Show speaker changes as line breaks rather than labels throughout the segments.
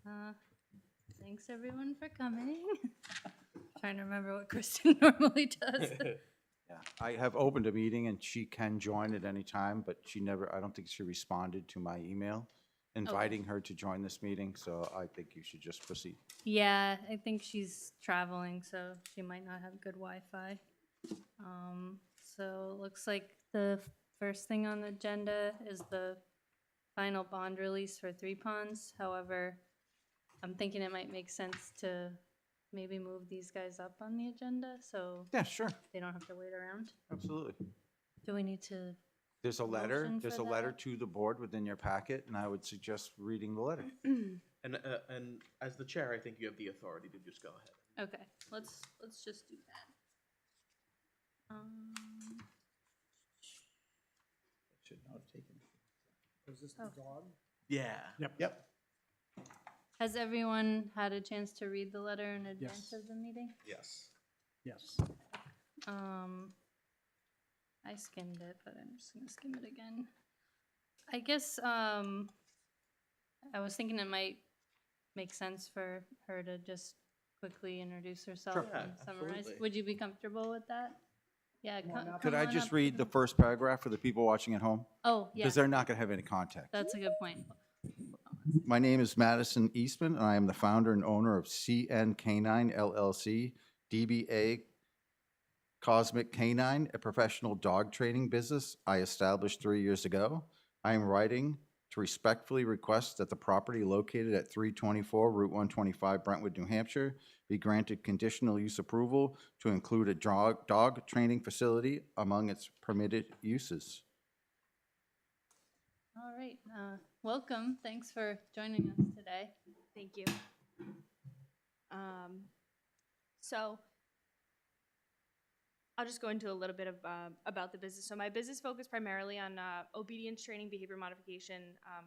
Uh, Thanks everyone for coming. Trying to remember what Kristen normally does.
Yeah, I have opened a meeting and she can join at any time, but she never, I don't think she responded to my email inviting her to join this meeting, so I think you should just proceed.
Yeah, I think she's traveling, so she might not have good Wi-Fi. So it looks like the first thing on the agenda is the final bond release for Three Ponds. However, I'm thinking it might make sense to maybe move these guys up on the agenda, so
Yeah, sure,
they don't have to wait around.
absolutely.
Do we need to?
There's a letter,
Motion
there's
for
a letter
that?
to the board within your packet, and I would suggest reading the letter.
And as the chair, I think you have the authority to just go ahead.
Okay, let's just do that.
Should not have taken.
Was this
Oh.
the dog?
Yeah.
Yep.
Has everyone had a chance to read the letter in advance
Yes.
of the meeting?
Yes.
Yes.
I skimmed it, but I'm just gonna skim it again. I guess, I was thinking it might make sense for her to just quickly introduce herself
Sure.
and
Yeah,
summarize.
absolutely.
Would you be comfortable with that? Yeah.
Come on up.
Could
come
I
on
just
up.
read the first paragraph for the people watching at home?
Oh, yeah,
Because they're not gonna have any context.
that's a good point.
My name is Madison Eastman, and I am the founder and owner of CN Canine LLC, DBA Cosmic Canine, a professional dog training business I established 3 years ago. I am writing to respectfully request that the property located at 324 Route 125, Brentwood, New Hampshire, be granted conditional use approval to include a dog training facility among its permitted uses.
All right, welcome. Thanks for joining us today.
Thank you. So I'll just go into a little bit of about the business. So my business focus primarily on obedience training, behavior modification.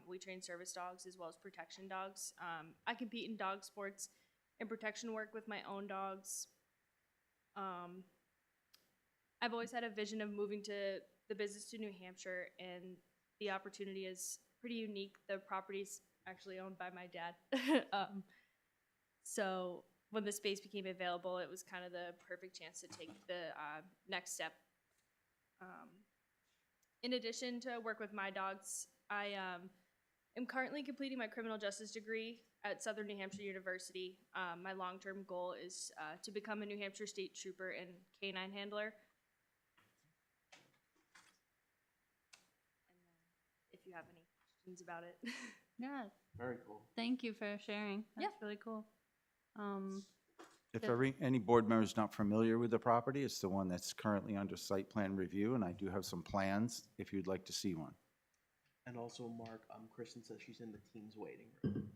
We train service dogs as well as protection dogs. I compete in dog sports and protection work with my own dogs. I've always had a vision of moving to the business to New Hampshire, and the opportunity is pretty unique. The property's actually owned by my dad. So when the space became available, it was kind of the perfect chance to take the next step. In addition to work with my dogs, I am currently completing my criminal justice degree at Southern New Hampshire University. My long-term goal is to become a New Hampshire State Trooper and canine handler. And if you have any questions about it.
Yeah,
Very cool.
thank you for sharing.
Yeah.
That's really cool.
If
Yeah.
any board member is not familiar with the property, it's the one that's currently under site plan review, and I do have some plans if you'd like to see one.
And also, Mark, Kristen says she's in the team's waiting room.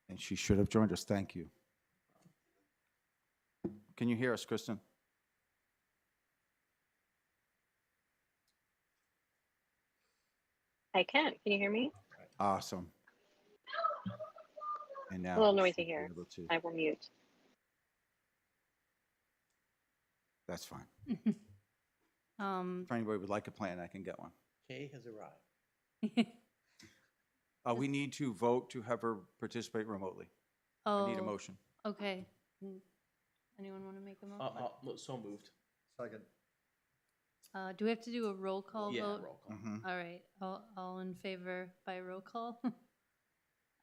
And she should have joined us. Thank you. Can you hear us, Kristen?
I can. Can you hear me?
Awesome. And now.
A little
we
noisy
should be
here.
able to-
I will mute.
That's fine.
Um,
If anybody would like a plan, I can get one.
Kay has arrived.
We need to vote to have her participate remotely. I need a
oh,
motion.
okay. Anyone want to make a motion?
So moved.
Second.
Do we have to do a roll call
Yeah,
vote?
roll call.
Mhm.
All right, all in favor by roll call?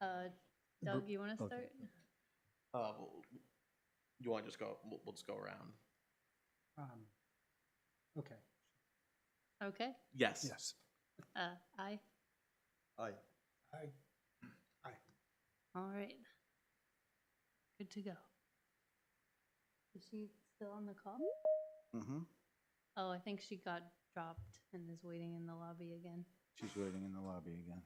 Doug, you want to
Okay.
start?
You want to just go? We'll just go around.
Okay.
Okay,
Yes.
Yes.
aye.
Aye. Aye.
All right. Good to go. Is she still on the call?
Mhm.
Oh, I think she got dropped and is waiting in the lobby again.
She's waiting in the lobby again.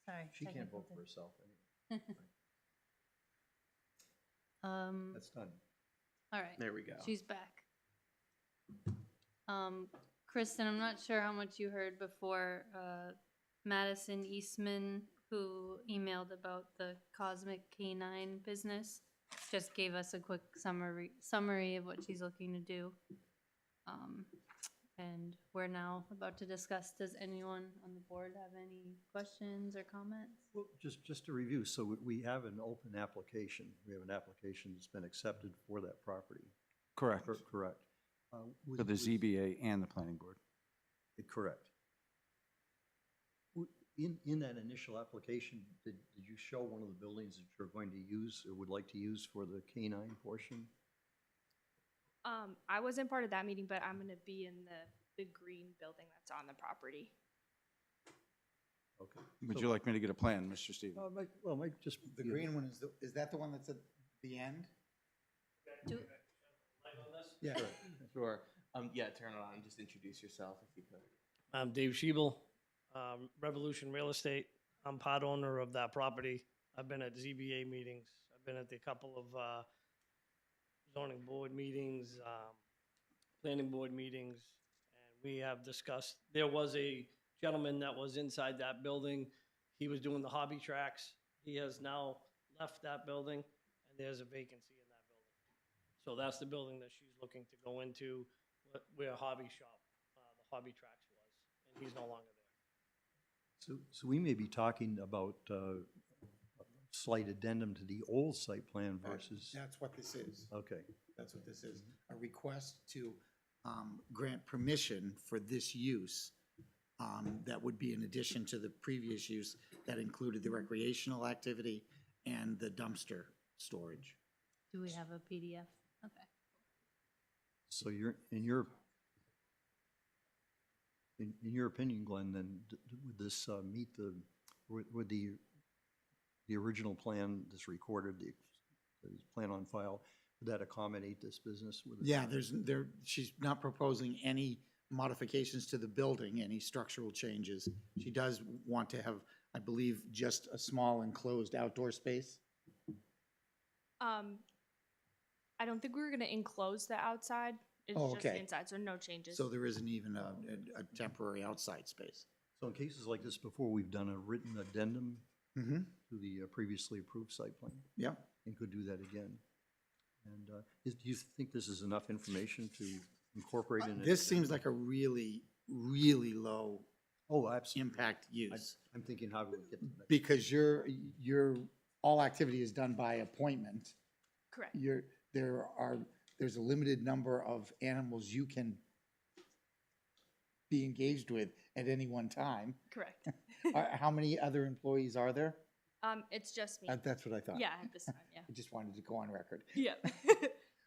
Sorry.
She can't
technical
vote for herself.
That's
done.
all right.
There we go.
She's back. Kristen, I'm not sure how much you heard before Madison Eastman, who emailed about the Cosmic Canine business, just gave us a quick summary of what she's looking to do. And we're now about to discuss, does anyone on the board have any questions or comments?
Well, just to review, so we have an open application. We have an application that's been accepted for that property.
Correct.
Correct.
For the ZBA and the planning board.
Correct. In that initial application, did you show one of the buildings that you're going to use or would like to use for the canine portion?
I wasn't part of that meeting, but I'm gonna be in the green building that's on the property.
Okay.
Would
So-
you like me to get a plan, Mr. Stevens?
Might just.
The green one is that the one that's at the end?
Do,
Yeah.
Sure. Yeah, turn it on. Just introduce yourself if you could.
I'm Dave Schiebel, Revolution Real Estate. I'm part owner of that property. I've been at ZBA meetings. I've been at a couple of zoning board meetings, planning board meetings, and we have discussed, there was a gentleman that was inside that building. He was doing the hobby tracks. He has now left that building, and there's a vacancy in that building. So that's the building that she's looking to go into, where Hobby Shop, the Hobby Tracks was, and he's no longer there.
So we may be talking about a slight addendum to the old site plan versus,
That's what this is.
okay.
That's what this is. A request to grant permission for this use. That would be in addition to the previous use that included the recreational activity and the dumpster storage.
do we have a PDF? Okay.
So in your opinion, Glenn, then would this meet would the original plan, this recorded, the plan on file, would that accommodate this business?
Yeah, she's not proposing any modifications to the building, any structural changes. She does want to have, I believe, just a small enclosed outdoor space.
I don't think we were gonna enclose the outside. It's
Oh,
just the
okay.
inside, so no changes.
So there isn't even a temporary outside space.
So in cases like this before, we've done a written addendum
Mm-hmm.
to the previously approved site plan
Yep.
and could do that again. And do you think this is enough information to incorporate in it?
This seems like a really, really low
Oh, absolutely.
impact use.
I'm thinking, how do we get to that?
Because all activity is done by appointment.
Correct.
There's a limited number of animals you can be engaged with at any one time.
Correct.
How many other employees are there?
It's just me.
That's what I thought.
Yeah, at this time, yeah.
I just wanted to go on record.
Yeah.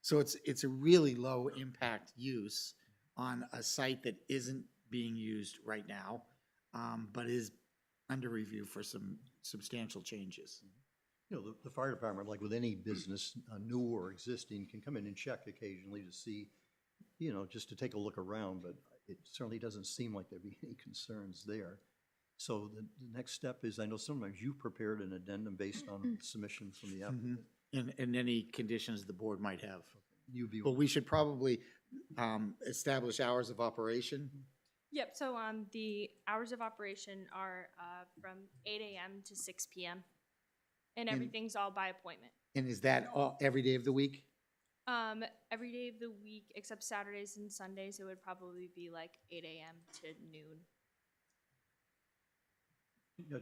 So it's a really low impact use on a site that isn't being used right now, but is under review for some substantial changes.
You know, the fire department, like with any business, new or existing, can come in and check occasionally to see, just to take a look around, but it certainly doesn't seem like there'd be any concerns there. So the next step is, I know sometimes you've prepared an addendum based on submission from the applicant.
And any conditions the board might have.
You'd be,
But we should probably establish hours of operation.
Yep, so the hours of operation are from 8 a.m. to 6 p.m. And everything's all by appointment.
And is that every day of the week?
Every day of the week except Saturdays and Sundays, it would probably be like 8 a.m. to noon.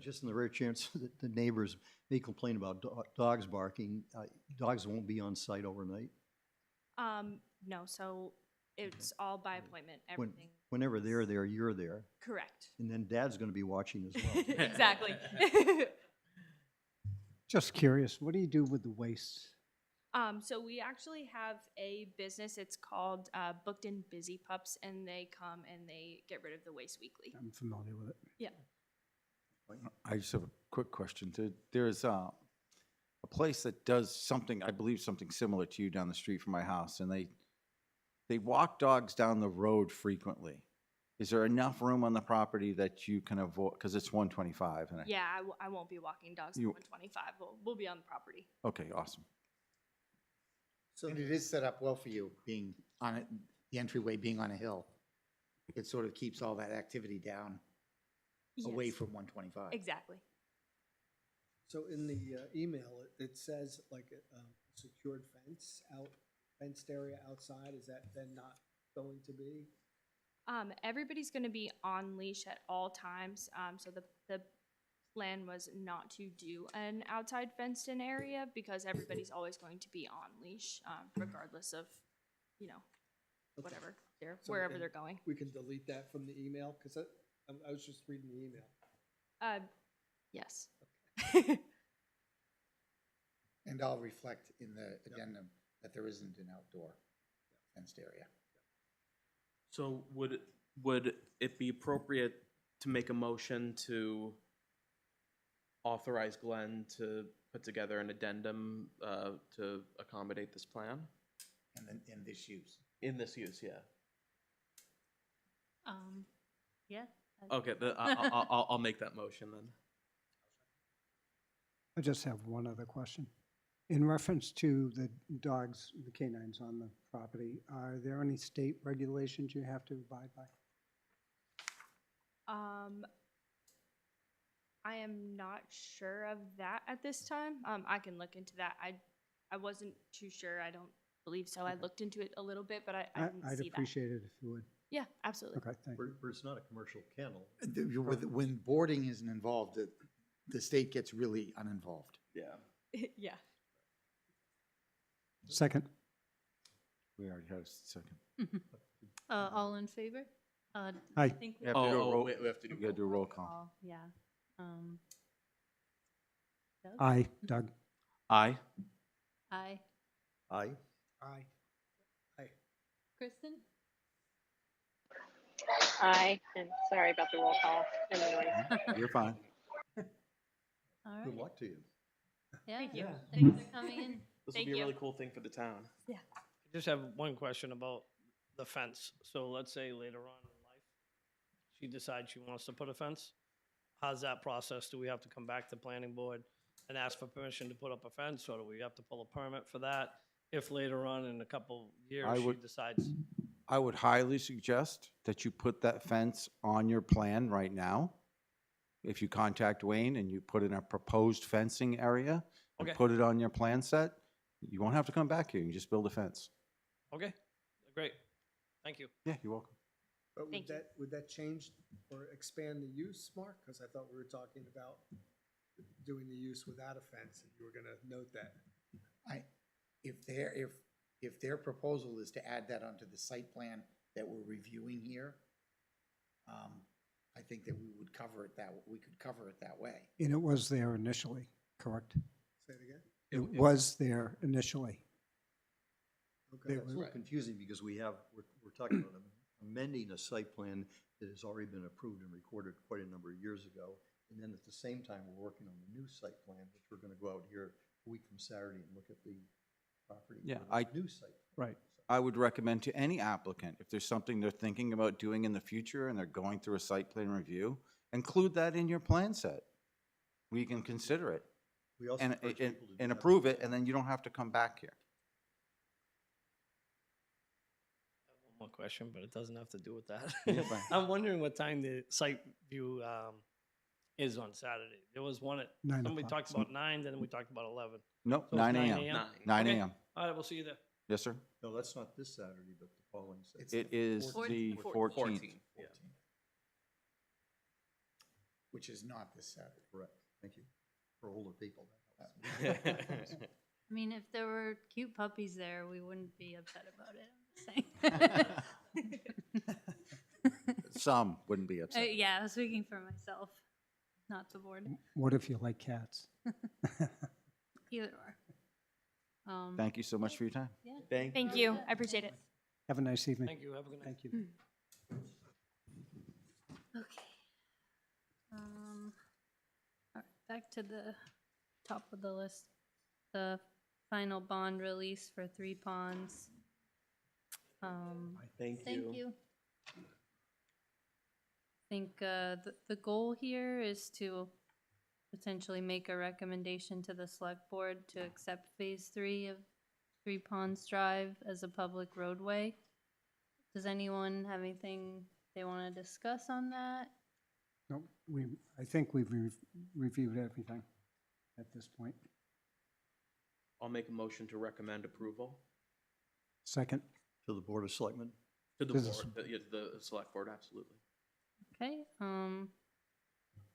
just in the rare chance that the neighbors may complain about dogs barking, dogs won't be on site overnight.
No, so it's all by appointment, everything.
Whenever they're there, you're there.
Correct.
And then dad's gonna be watching as well.
Exactly.
Just curious, what do you do with the waste?
So we actually have a business, it's called Booked in Busy Pups, and they come and they get rid of the waste weekly.
I'm familiar with it.
Yeah.
I just have a quick question. There's a place that does something, I believe something similar to you down the street from my house, and they walk dogs down the road frequently. Is there enough room on the property that you can avoid, because it's 125?
Yeah, I won't be walking dogs at
You-
125. We'll be on the property.
Okay, awesome.
And it is set up well for you, being on it, the entryway being on a hill. It sort of keeps all that activity down. away
Yes.
from 125.
Exactly.
So in the email, it says like a secured fence fenced area outside, is that then not going to be?
Everybody's going to be on leash at all times. So the plan was not to do an outside fenced in area because everybody's always going to be on leash, regardless of, you know, whatever
So
wherever
and
they're going.
We can delete that from the email, because I was just reading the email.
Yes.
And I'll reflect in the addendum that there isn't an outdoor fenced area.
So would it be appropriate to make a motion to authorize Glenn to put together an addendum to accommodate this plan?
And then in this use.
In this use, yeah.
Yeah.
Okay, I'll make that motion then.
I just have one other question. In reference to the dogs, the canines on the property, are there any state regulations you have to abide by?
I am not sure of that at this time. I can look into that. I wasn't too sure. I don't believe so. I looked into it a little bit, but I didn't
I'd
see that.
appreciate it if you would.
Yeah, absolutely.
Okay, thank you.
Where it's not a commercial kennel.
When boarding isn't involved, the state gets really uninvolved.
Yeah.
Yeah.
Second,
We already had a second.
All in favor? I
Aye.
think
We have to do a roll,
we have to do
we gotta do a roll call.
Yeah. Doug?
aye, Doug.
Aye.
Aye.
Aye.
Aye.
Kristen?
Aye, and sorry about the roll call and the noise.
You're fine.
All
Good
right.
luck to you.
Yeah.
Thank you.
Thanks for coming in.
This will
Thank
be a
you.
really cool thing for the town.
I just have one question about the fence. So let's say later on in life, she decides she wants to put a fence. How's that process? Do we have to come back to planning board and ask for permission to put up a fence, or do we have to pull a permit for that? If later on in a couple years
I
she
would-
decides,
I would highly suggest that you put that fence on your plan right now. If you contact Wayne and you put in a proposed fencing area and
Okay.
put it on your plan set, you won't have to come back here. You can just build a fence.
okay, great, thank you.
Yeah, you're welcome.
But
Thank you.
would that change or expand the use, Mark? Because I thought we were talking about doing the use without a fence, and you were gonna note that.
If their proposal is to add that onto the site plan that we're reviewing here, I think that we could cover it that way.
And it was there initially, correct?
Say it again?
It was there initially.
Okay.
There
It's a little confusing because we're talking about amending a site plan that has already been approved and recorded quite a number of years ago. And then at the same time, we're working on the new site plan, which we're gonna go out here a week from Saturday and look at the property.
Yeah,
for the new site.
Right.
I would recommend to any applicant, if there's something they're thinking about doing in the future and they're going through a site plan review, include that in your plan set. We can consider it
We also
and,
encourage
and,
people to do
and
that.
approve it, and then you don't have to come back here.
One more question, but it doesn't have to do with that.
You're fine.
I'm wondering what time the site view is on Saturday. There was one at,
9
somebody
o'clock.
talked about 9, then we talked about 11.
Nope,
So it's
9 AM. 9
Okay.
AM.
All right, we'll see you there.
Yes, sir?
No, that's not this Saturday, but the following
It's
Saturday.
It is the 14th.
Yeah.
Which is not this Saturday.
Correct, thank you. For older people. that helps.
I mean, if there were cute puppies there, we wouldn't be upset about it. I'm just saying.
Some wouldn't be upset.
Yeah, I was speaking for myself, not the board.
What if you like cats?
Either or.
Thank you so much for your time.
Yeah.
Thank you. I appreciate it.
Have a nice evening.
Thank you, have a good night.
Thank you.
Okay. All right, back to the top of the list. The final bond release for Three Ponds.
Thank
Thank you. I think the goal here is to potentially make a recommendation to the select board to accept Phase 3 of Three Ponds Drive as a public roadway. Does anyone have anything they want to discuss on that?
No, I think we've reviewed everything at this point.
I'll make a motion to recommend approval
Second?
To the Board of Selectmen.
to the
This is-
board, the select board, absolutely.
Okay,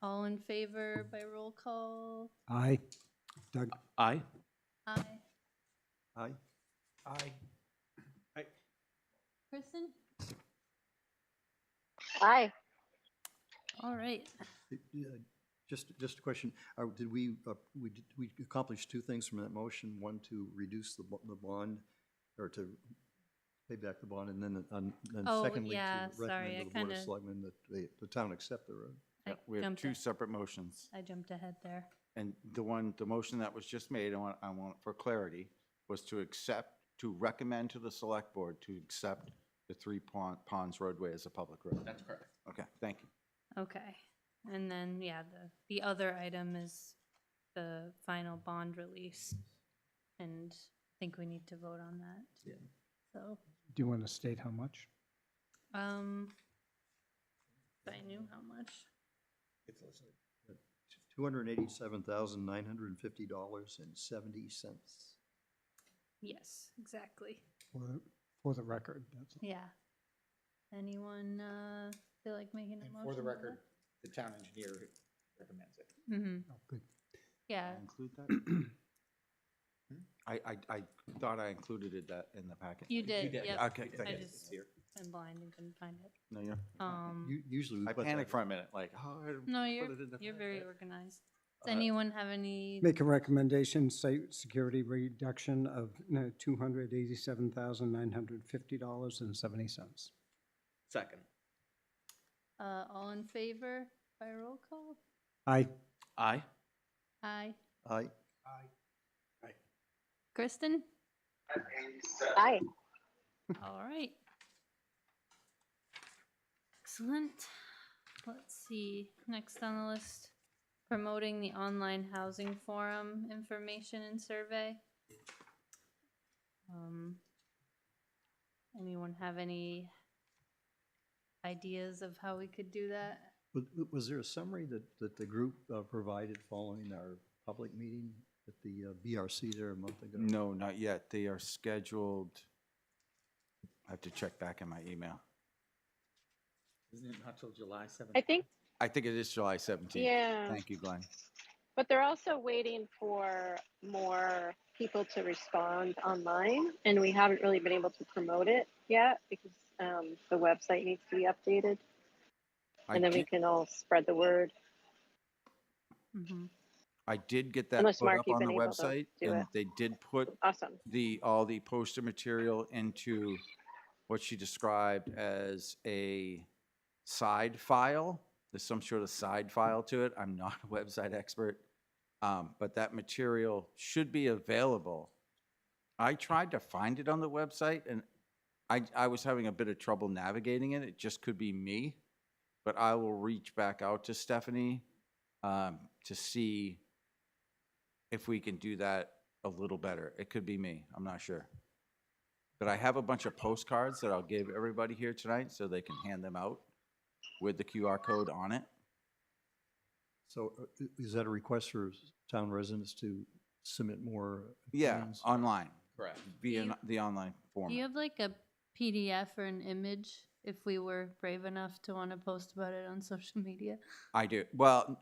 all in favor by roll call?
Aye. Doug?
Aye.
Aye.
Aye?
Aye.
Kristen?
Aye.
All right.
Just a question, did we accomplish two things from that motion? One, to reduce the bond, or to pay back the bond, and then
Oh,
secondly,
yeah,
to
sorry, I
recommend to the Board of
kinda-
Selectmen that the town accept the road.
I
We have
jumped
two
a-
separate motions.
I jumped ahead there.
And the motion that was just made, I want for clarity, was to recommend to the select board to accept the Three Ponds roadway as a public road.
That's correct.
Okay, thank you.
Okay, and then, yeah, the other item is the final bond release. And I think we need to vote on that.
Yeah.
So,
Do you want to state how much?
if I knew how much.
$287,950.70.
Yes, exactly.
For the record, that's all.
Yeah. Anyone, feel like making a
And
motion?
for the record, the town engineer recommends it.
Mm-hmm,
Oh, good.
yeah,
Include that? I thought I included that in the packet.
you did,
did.
yep.
Okay, thank
I
you.
just am blind and couldn't find it.
No, you're,
Usually we
I
put that.
panicked for a minute, like, oh, I didn't
No,
put
you're,
it in the
you're very
packet.
organized. Does anyone have any,
Make a recommendation, site security reduction of $287,950.70.
Second.
all in favor by roll call?
Aye.
Aye.
Aye.
Aye.
Kristen?
Aye.
All right. Excellent. Let's see, next on the list, promoting the online housing forum information and survey. Anyone have any ideas of how we could do that?
Was there a summary that the group provided following our public meeting at the BRC there a month ago?
No, not yet. They are scheduled. I have to check back in my email.
Isn't it not till July 7th?
I think,
I think it is July 17th.
yeah,
Thank you, Glenn.
but they're also waiting for more people to respond online, and we haven't really been able to promote it yet because the website needs to be updated, and then we can all spread the word.
Mm-hmm.
I did get that
Unless,
put
Mark,
up
you've
on the
been able to
website,
do
and
it.
they did put
Awesome.
all the poster material into what she described as a side file. There's some sort of side file to it. I'm not a website expert, but that material should be available. I tried to find it on the website, and I was having a bit of trouble navigating it. It just could be me, but I will reach back out to Stephanie to see if we can do that a little better. It could be me, I'm not sure. But I have a bunch of postcards that I'll give everybody here tonight so they can hand them out with the QR code on it.
So is that a request for town residents to submit more?
Yeah,
opinions?
online,
Correct.
via
You-
the online
Do you
format.
have like a PDF or an image if we were brave enough to want to post about it on social media?
I do. Well,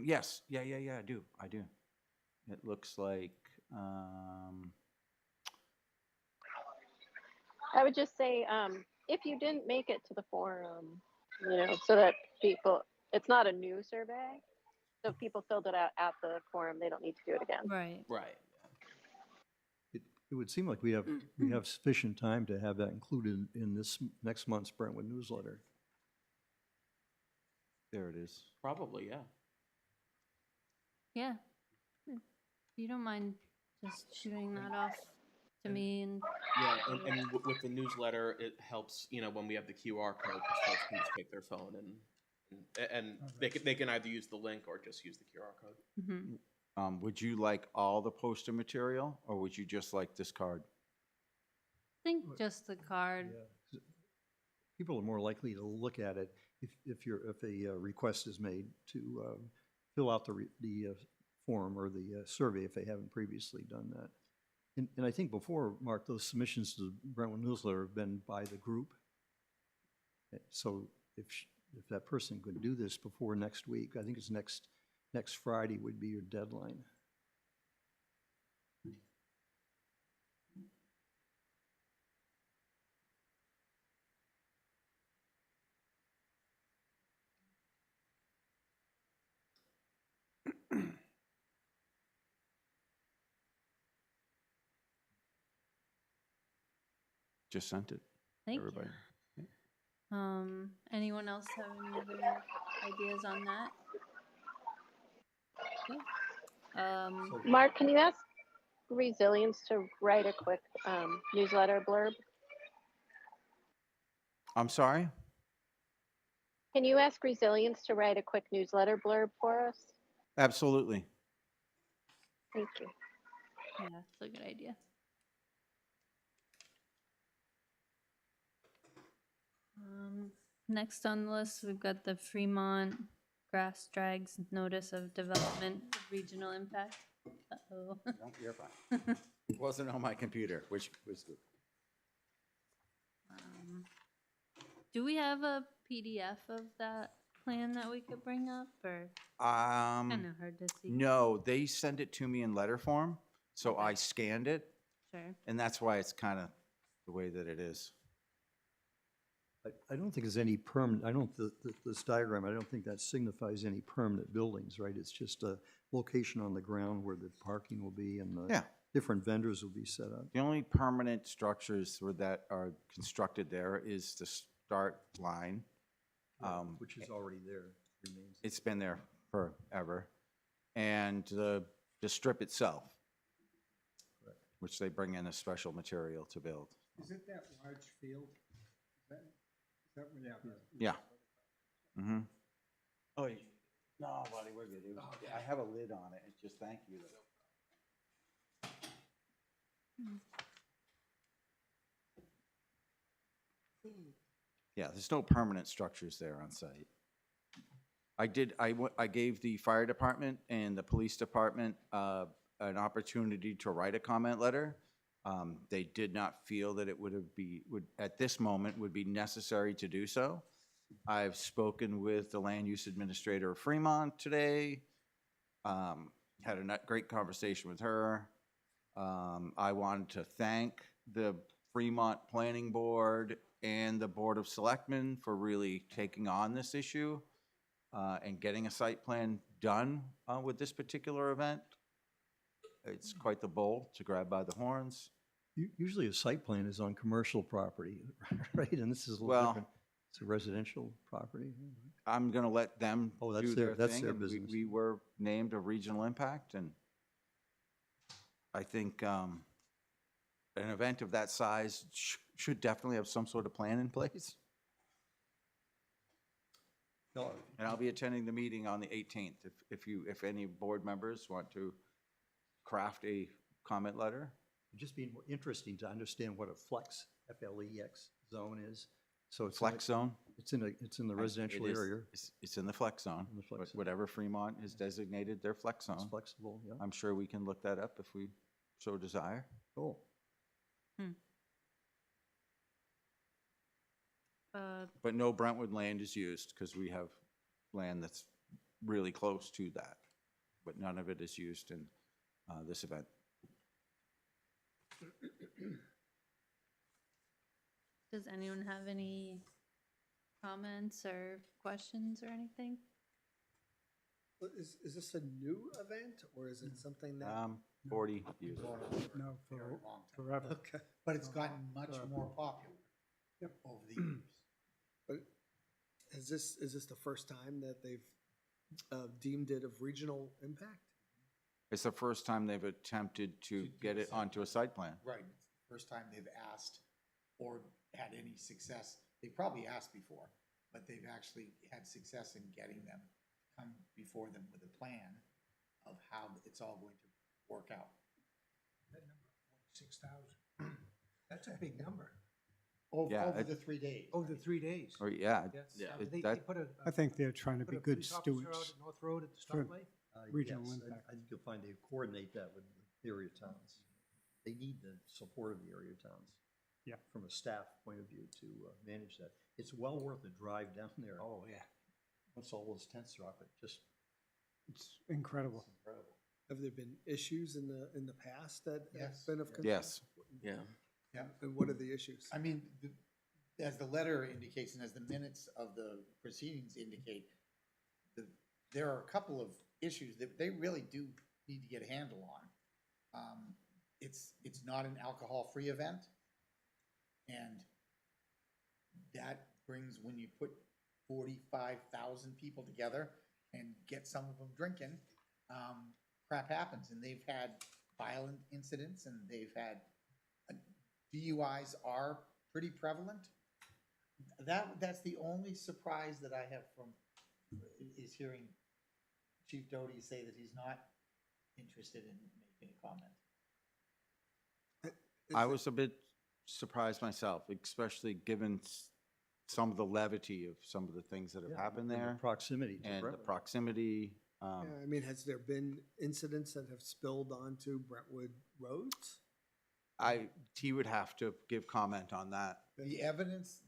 yes, yeah, I do. It looks like,
I would just say, if you didn't make it to the forum, so that people, it's not a new survey. So if people filled it out at the forum, they don't need to do it again.
Right.
Right.
It would seem like we have sufficient time to have that included in this next month's Brentwood newsletter.
there it is.
Probably, yeah.
Yeah. If you don't mind just shooting that off to me and,
Yeah, and with the newsletter, it helps, when we have the QR code, because folks can just take their phone and they can either use the link or just use the QR code.
Mhm.
Would you like all the poster material, or would you just like this card?
I think just the card.
Yeah. People are more likely to look at it if a request is made to fill out the form or the survey if they haven't previously done that. And I think before, Mark, those submissions to the Brentwood newsletter have been by the group. So if that person could do this before next week, I think it's next Friday would be your deadline.
Just sent it,
Thank
everybody.
you. Anyone else have any other ideas on that? Okay.
Mark, can you ask Resilience to write a quick newsletter blurb?
I'm sorry?
Can you ask Resilience to write a quick newsletter blurb for us?
Absolutely.
Thank you.
Yeah, that's a good idea. Next on the list, we've got the Fremont Grass Drags Notice of Development of Regional Impact. Uh-oh.
No, you're fine. It wasn't on my computer, which was good.
Do we have a PDF of that plan that we could bring up, or
Um,
kind of hard to see?
no, they sent it to me in letter form, so I scanned it,
Sure.
and that's why it's kind of the way that it is.
I don't think there's any permanent, this diagram, I don't think that signifies any permanent buildings, right? It's just a location on the ground where the parking will be and the
Yeah.
different vendors will be set up.
The only permanent structures that are constructed there is the start line.
Which is already there, remains.
It's been there forever. And the strip itself, which they bring in a special material to build.
Is it that large field? Is that where that?
Yeah. Mm-hmm. Oh, no, buddy, we're good. I have a lid on it. It's just thank you. Yeah, there's no permanent structures there on site. I gave the fire department and the police department an opportunity to write a comment letter. They did not feel that it would at this moment would be necessary to do so. I've spoken with the land use administrator of Fremont today. Had a great conversation with her. I wanted to thank the Fremont Planning Board and the Board of Selectmen for really taking on this issue and getting a site plan done with this particular event. It's quite the bowl to grab by the horns.
Usually a site plan is on commercial property, right? And this is a little
Well,
different. It's a residential property.
I'm going to let them
Oh, that's
do
their-
their
that's
thing.
their
and
business.
We were named a regional impact, and I think an event of that size should definitely have some sort of plan in place.
No,
And I'll be attending the meeting on the 18th. If any board members want to craft a comment letter.
It'd just be more interesting to understand what a flex, F-L-E-X zone is. So it's
Flex zone.
It's in the residential
It is-
area.
It's in the flex zone.
In the flex zone.
Whatever Fremont has designated their flex
It's
zone.
flexible, yeah.
I'm sure we can look that up if we so desire.
Cool.
But no Brentwood land is used because we have land that's really close to that. But none of it is used in this event.
Does anyone have any comments or questions or anything?
Is this a new event or is it something that?
40 years.
No,
Very long time.
forever.
Okay.
But it's gotten much more popular over the years.
But is this the first time that they've deemed it of regional impact?
It's the first time they've attempted to get it onto a site plan.
Right, it's the first time they've asked or had any success. They probably asked before, but they've actually had success in getting them to come before them with a plan of how it's all going to work out.
That number, 6,000. That's a big number.
Yeah,
Over
it-
the 3 days.
Oh, the 3 days?
Or, yeah,
Yes.
Yeah.
Did
It-
they
that-
put a,
I think they're trying to
put
be
a
good
police officer out
stewards.
at North Road at the
for-
stoplight?
Regional
Yes,
impact.
I think you'll find they coordinate that with the area towns. They need the support of the area towns.
Yeah.
From a staff point of view to manage that. It's well worth a drive down there.
Oh, yeah.
Once all those tents drop, it just,
It's incredible.
it's incredible.
Have there been issues in the past that have
Yes.
been of concern?
yes.
Yeah.
Yeah.
And what are the issues?
I mean, as the letter indicates and as the minutes of the proceedings indicate, there are a couple of issues that they really do need to get a handle on. It's not an alcohol-free event. And that brings, when you put 45,000 people together and get some of them drinking, crap happens. And they've had violent incidents and they've had, DUIs are pretty prevalent. That's the only surprise that I have from, is hearing Chief Doty say that he's not interested in making a comment.
I was a bit surprised myself, especially given some of the levity of some of the things that have happened
And the
there
proximity to
and the
Brentwood.
proximity.
Yeah, I mean, has there been incidents that have spilled onto Brentwood roads?
He would have to give comment on that.
The evidence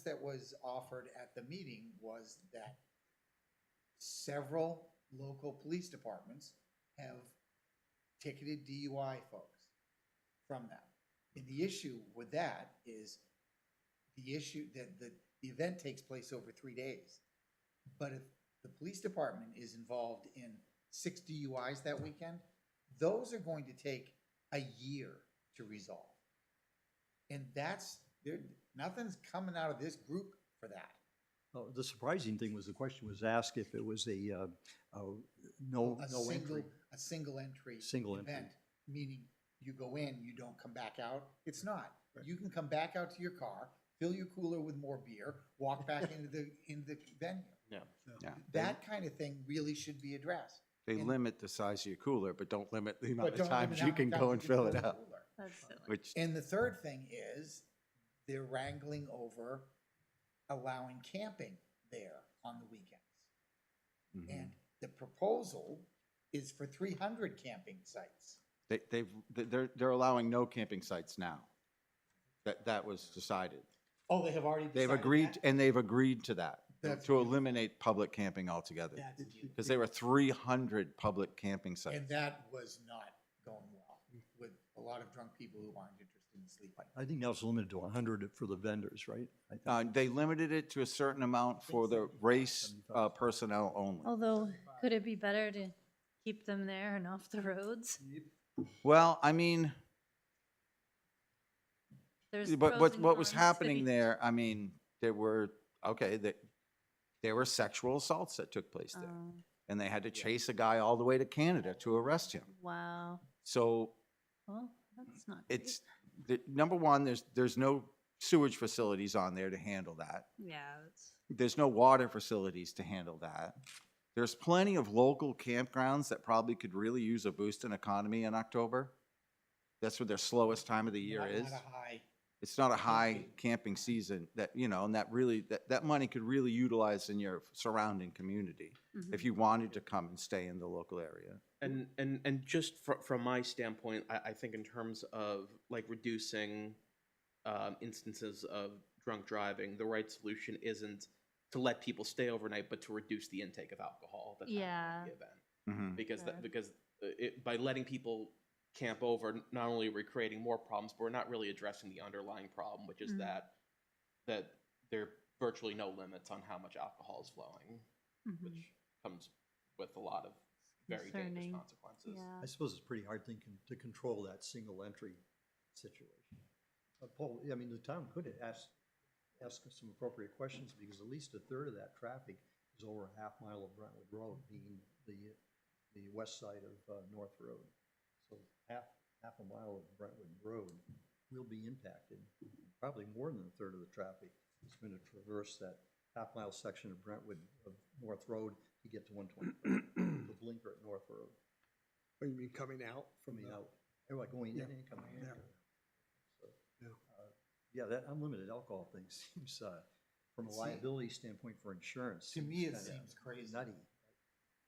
that was offered at the meeting was that several local police departments have ticketed DUI folks from that. And the issue with that is the issue that the event takes place over 3 days. But if the police department is involved in 6 DUIs that weekend, those are going to take a year to resolve. And nothing's coming out of this group for that.
Well, the surprising thing was the question was asked if it was a no entry.
A single entry
Single entry.
event, meaning you go in, you don't come back out. It's not. You can come back out to your car, fill your cooler with more beer, walk back into the venue.
Yeah.
Yeah.
That kind of thing really should be addressed.
They
And-
limit the size of your cooler, but don't limit the amount
But
of
don't limit
times
how
you
many
can
times
go
you
and
can
fill
fill
it
the
up,
cooler.
That's silly.
which,
And the third thing is they're wrangling over allowing camping there on the weekends.
mhm.
And the proposal is for 300 camping sites.
they're allowing no camping sites now. That was decided.
Oh, they have already
They've
decided
agreed,
that?
and they've agreed to that,
That's
to
beautiful.
eliminate public camping altogether.
That's beautiful.
Because there were 300 public camping sites.
And that was not going well with a lot of drunk people who aren't interested in sleeping.
I think that was limited to 100 for the vendors, right? I think.
They limited it to a certain amount for the race personnel only.
Although, could it be better to keep them there and off the roads?
Well, I mean,
There's
but
pros and
what was
cons to
happening
each.
there, I mean, there were sexual assaults that took place there.
Oh,
And they had to chase a guy all the way to Canada to arrest him.
wow.
So
Well, that's not great.
it's, number one, there's no sewage facilities on there to handle that.
Yeah, it's,
There's no water facilities to handle that. There's plenty of local campgrounds that probably could really use a boost in economy in October. That's what their slowest time of the year
Not-
is.
Not a high.
It's not a high camping season that, and that really, that money could really utilize in your surrounding community
mhm.
if you wanted to come and stay in the local area.
And just from my standpoint, I think in terms of like reducing instances of drunk driving, the right solution isn't to let people stay overnight, but to reduce the intake of alcohol at the time
Yeah.
of the event.
Mhm.
Because by letting people camp over, not only are we creating more problems, but we're not really addressing the underlying problem, which is
Mm.
that there are virtually no limits on how much alcohol is flowing,
Mhm.
which comes with a lot of very dangerous
Concerning.
consequences.
Yeah.
I suppose it's a pretty hard thing to control that single entry situation. Paul, I mean, the town could ask some appropriate questions because at least a third of that traffic is over a half mile of Brentwood Road, being the west side of North Road. So half a mile of Brentwood Road will be impacted. Probably more than a third of the traffic is going to traverse that half-mile section of Brentwood of North Road to get to 120, the blinker at North Road.
Or you mean coming out from
Coming
the?
out, they're like going in
Yeah.
and coming
Yeah.
out. So,
Yeah.
Yeah, that unlimited alcohol thing seems, from a
See-
liability standpoint for insurance.
To me, it
kinda
seems crazy.
Nutty.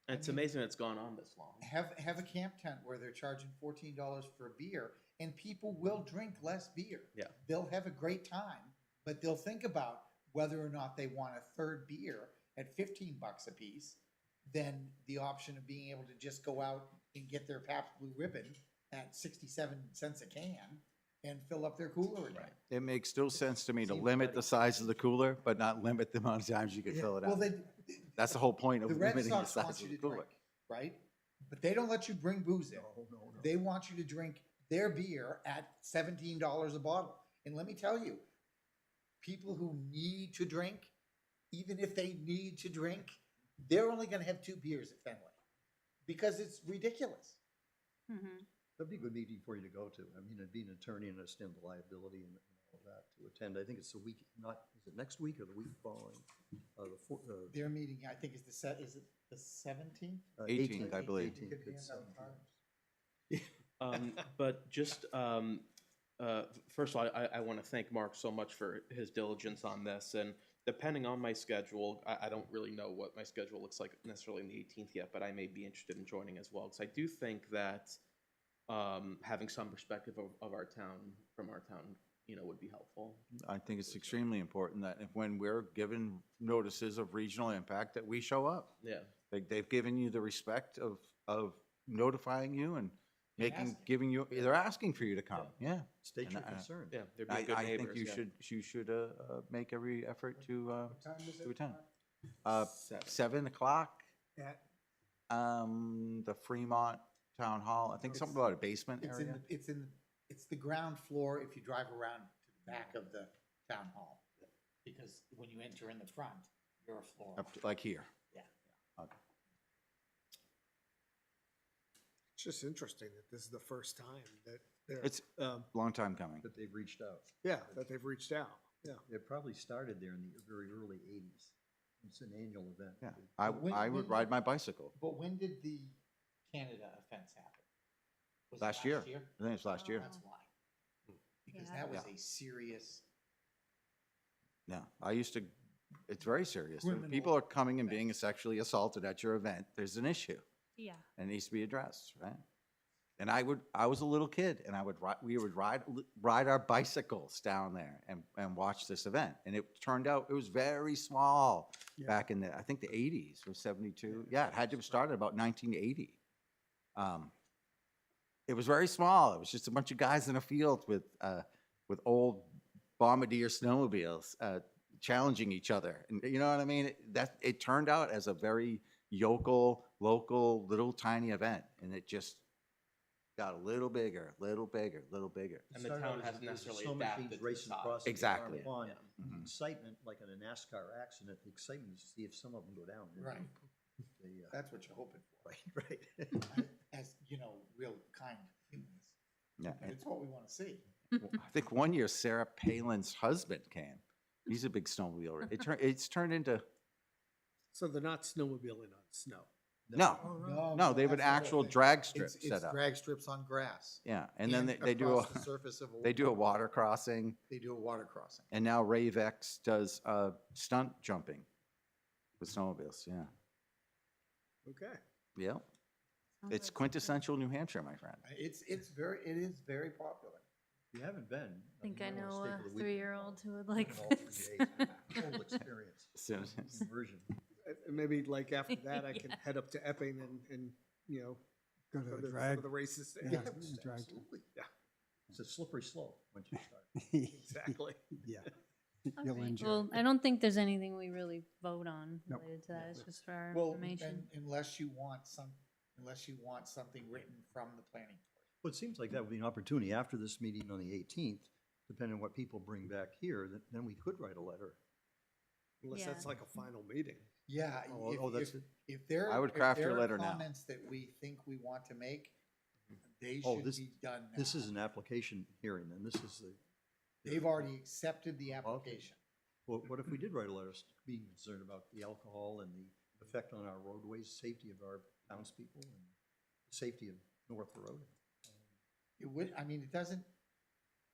It's amazing it's gone on this long.
Have a camp tent where they're charging $14 for a beer, and people will drink less beer.
Yeah.
They'll have a great time, but they'll think about whether or not they want a third beer at $15 a piece than the option of being able to just go out and get their Pabst Blue Ribbon at 67 cents a can and fill up their cooler again.
It makes still sense to me to
Seems
limit
nutty.
the size of the cooler, but not limit the amount of times you can
Yeah,
fill it
well,
up.
they,
That's the whole point of
the Red
limiting the
Sox want
size
you
of the
to
cooler.
drink, right? But they don't let you bring booze in.
No.
They want you to drink their beer at $17 a bottle. And let me tell you, people who need to drink, even if they need to drink, they're only gonna have 2 beers at Fenway. Because it's ridiculous.
Mhm.
That'd be a good meeting for you to go to. I mean, it'd be an attorney and understand the liability and all of that to attend. I think it's the week, is it next week or the week following?
Their meeting, I think, is is it the 17th?
18th, I believe.
18th.
But just, first of all, I want to thank Mark so much for his diligence on this. And depending on my schedule, I don't really know what my schedule looks like necessarily on the 18th yet, but I may be interested in joining as well. Because I do think that having some perspective of our town, from our town, would be helpful.
I think it's extremely important that if, when we're given notices of regional impact, that we show up.
Yeah.
They've given you the respect of notifying you and
asking.
giving you, they're asking for you to come, yeah.
State
And
your
I-
concern.
Yeah, they're being good
I
neighbors.
think you should make every effort to attend. 7 o'clock,
At,
the Fremont Town Hall, I think something about a basement area.
It's the ground floor if you drive around to the back of the town hall. Because when you enter in the front, you're a floor.
Up to, like here.
Yeah.
Okay.
it's just interesting that this is the first time that they're.
It's long time coming.
That they've reached out.
Yeah, that they've reached out, yeah.
It probably started there in the very early 80s. It's an annual event.
Yeah,
When-
I would
when-
ride my bicycle
But when did the Canada offense happen? Was it
last year. I think it's last year.
That's why. Because
Yeah.
that was
Yeah.
a serious,
Yeah, I used to, it's very serious. When
Criminal
people are coming and being sexually assaulted at your event, there's an issue
Yeah.
and it needs to be addressed, right? And I was a little kid and we would ride our bicycles down there and watch this event. And it turned out, it was very small back in I think the 80s or 72. Yeah, it had to have started about 1980. It was very small. It was just a bunch of guys in a field with old bombardier snowmobiles challenging each other. And you know what I mean? It turned out as a very local, little tiny event. And it just got a little bigger, little bigger.
And the town hasn't necessarily adapted to the
Racing
size.
across the
Exactly.
pond.
Yeah.
Mhm.
Excitement, like in a NASCAR accident, the excitement is to see if some of them go down.
right,
They,
that's what you're hoping for.
right.
As, real kind humans.
Yeah.
It's what we want to see.
I think one year Sarah Palin's husband came. He's a big snowmobiler. It's turned into,
So they're not snowmobiling on snow.
no, no, they have an
that's the whole
actual
thing.
drag strip
It's
set up.
drag strips on grass.
Yeah, and then they do
across the surface of
they do a water crossing,
They do a water crossing.
and now Ravex does stunt jumping with snowmobiles. Yeah,
Okay.
yeah. It's quintessential New Hampshire, my friend.
It is very popular.
If you haven't been.
I think I
you wanna
know
stay
a
for the weekend.
3-year-old who would like
All 3
this.
days. Whole experience.
As soon as-
Immersion.
And maybe like after that, I can head up to Epping and
Go
go
to
to
the
the
drag.
the races.
Yeah,
Yeah,
drag.
Absolutely. Yeah. It's a slippery slope once you start.
exactly.
Yeah. You'll
Okay,
enjoy
well,
it.
I don't think there's anything we really vote on
Nope.
related to that. It's just for our
Well,
information.
unless you want something written from the planning board.
Well, it seems like that would be an opportunity after this meeting on the 18th, depending on what people bring back here, then we could write a letter.
Unless
Yeah.
that's like a final meeting.
Yeah,
That's it.
if there,
I would
if
craft
there
your
are
letter now.
comments that we think we want to make, they
Oh,
should
this-
be done now.
This is an application hearing, and this is the,
They've already accepted the application.
well, what if we did write a letter being concerned about the alcohol and the effect on our roadways, safety of our townspeople, and safety of North Road?
It would, it doesn't,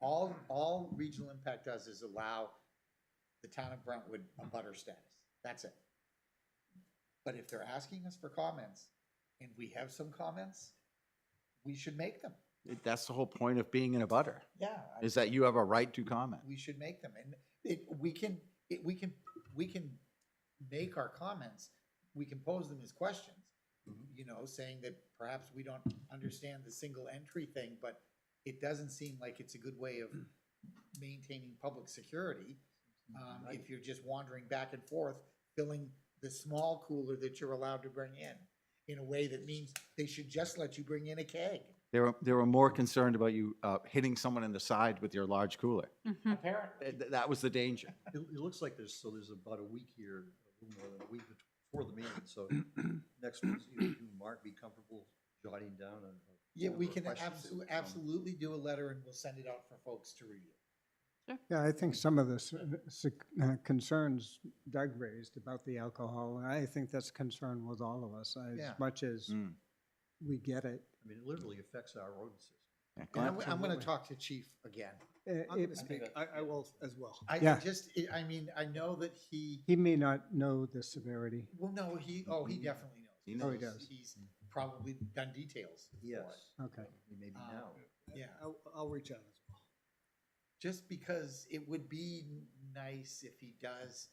all regional impact does is allow the town of Brentwood a butter status. That's it. But if they're asking us for comments, and we have some comments, we should make them.
That's the whole point of being in a butter,
Yeah.
is that you have a right to comment.
We should make them, and we can make our comments, we can pose them as questions. You know, saying that perhaps we don't understand the single entry thing, but it doesn't seem like it's a good way of maintaining public security. If you're just wandering back and forth, filling the small cooler that you're allowed to bring in a way that means they should just let you bring in a keg.
They were more concerned about you hitting someone in the side with your large cooler.
Apparently.
That was the danger.
It looks like there's about a week here, a little more than a week before the meeting, so next week, you, Mark, be comfortable jotting down a
Yeah, we
number of
can
questions?
absolutely do a letter and we'll send it out for folks to review.
Yeah, I think some of the concerns Doug raised about the alcohol, I think that's a concern with all of us,
Yeah.
as much as we get it.
I mean, it literally affects our road system.
Yeah,
And I'm gonna
Absolutely.
talk to Chief again.
It-
I'm gonna speak, I will as well.
Yeah.
I mean, I know that
He may not know the severity.
well, no, he definitely knows.
He
Oh, he does.
He's probably done details for it.
Yes,
Okay.
maybe
Um,
now.
Yeah.
I'll reach out as well.
Just because it would be nice if he does,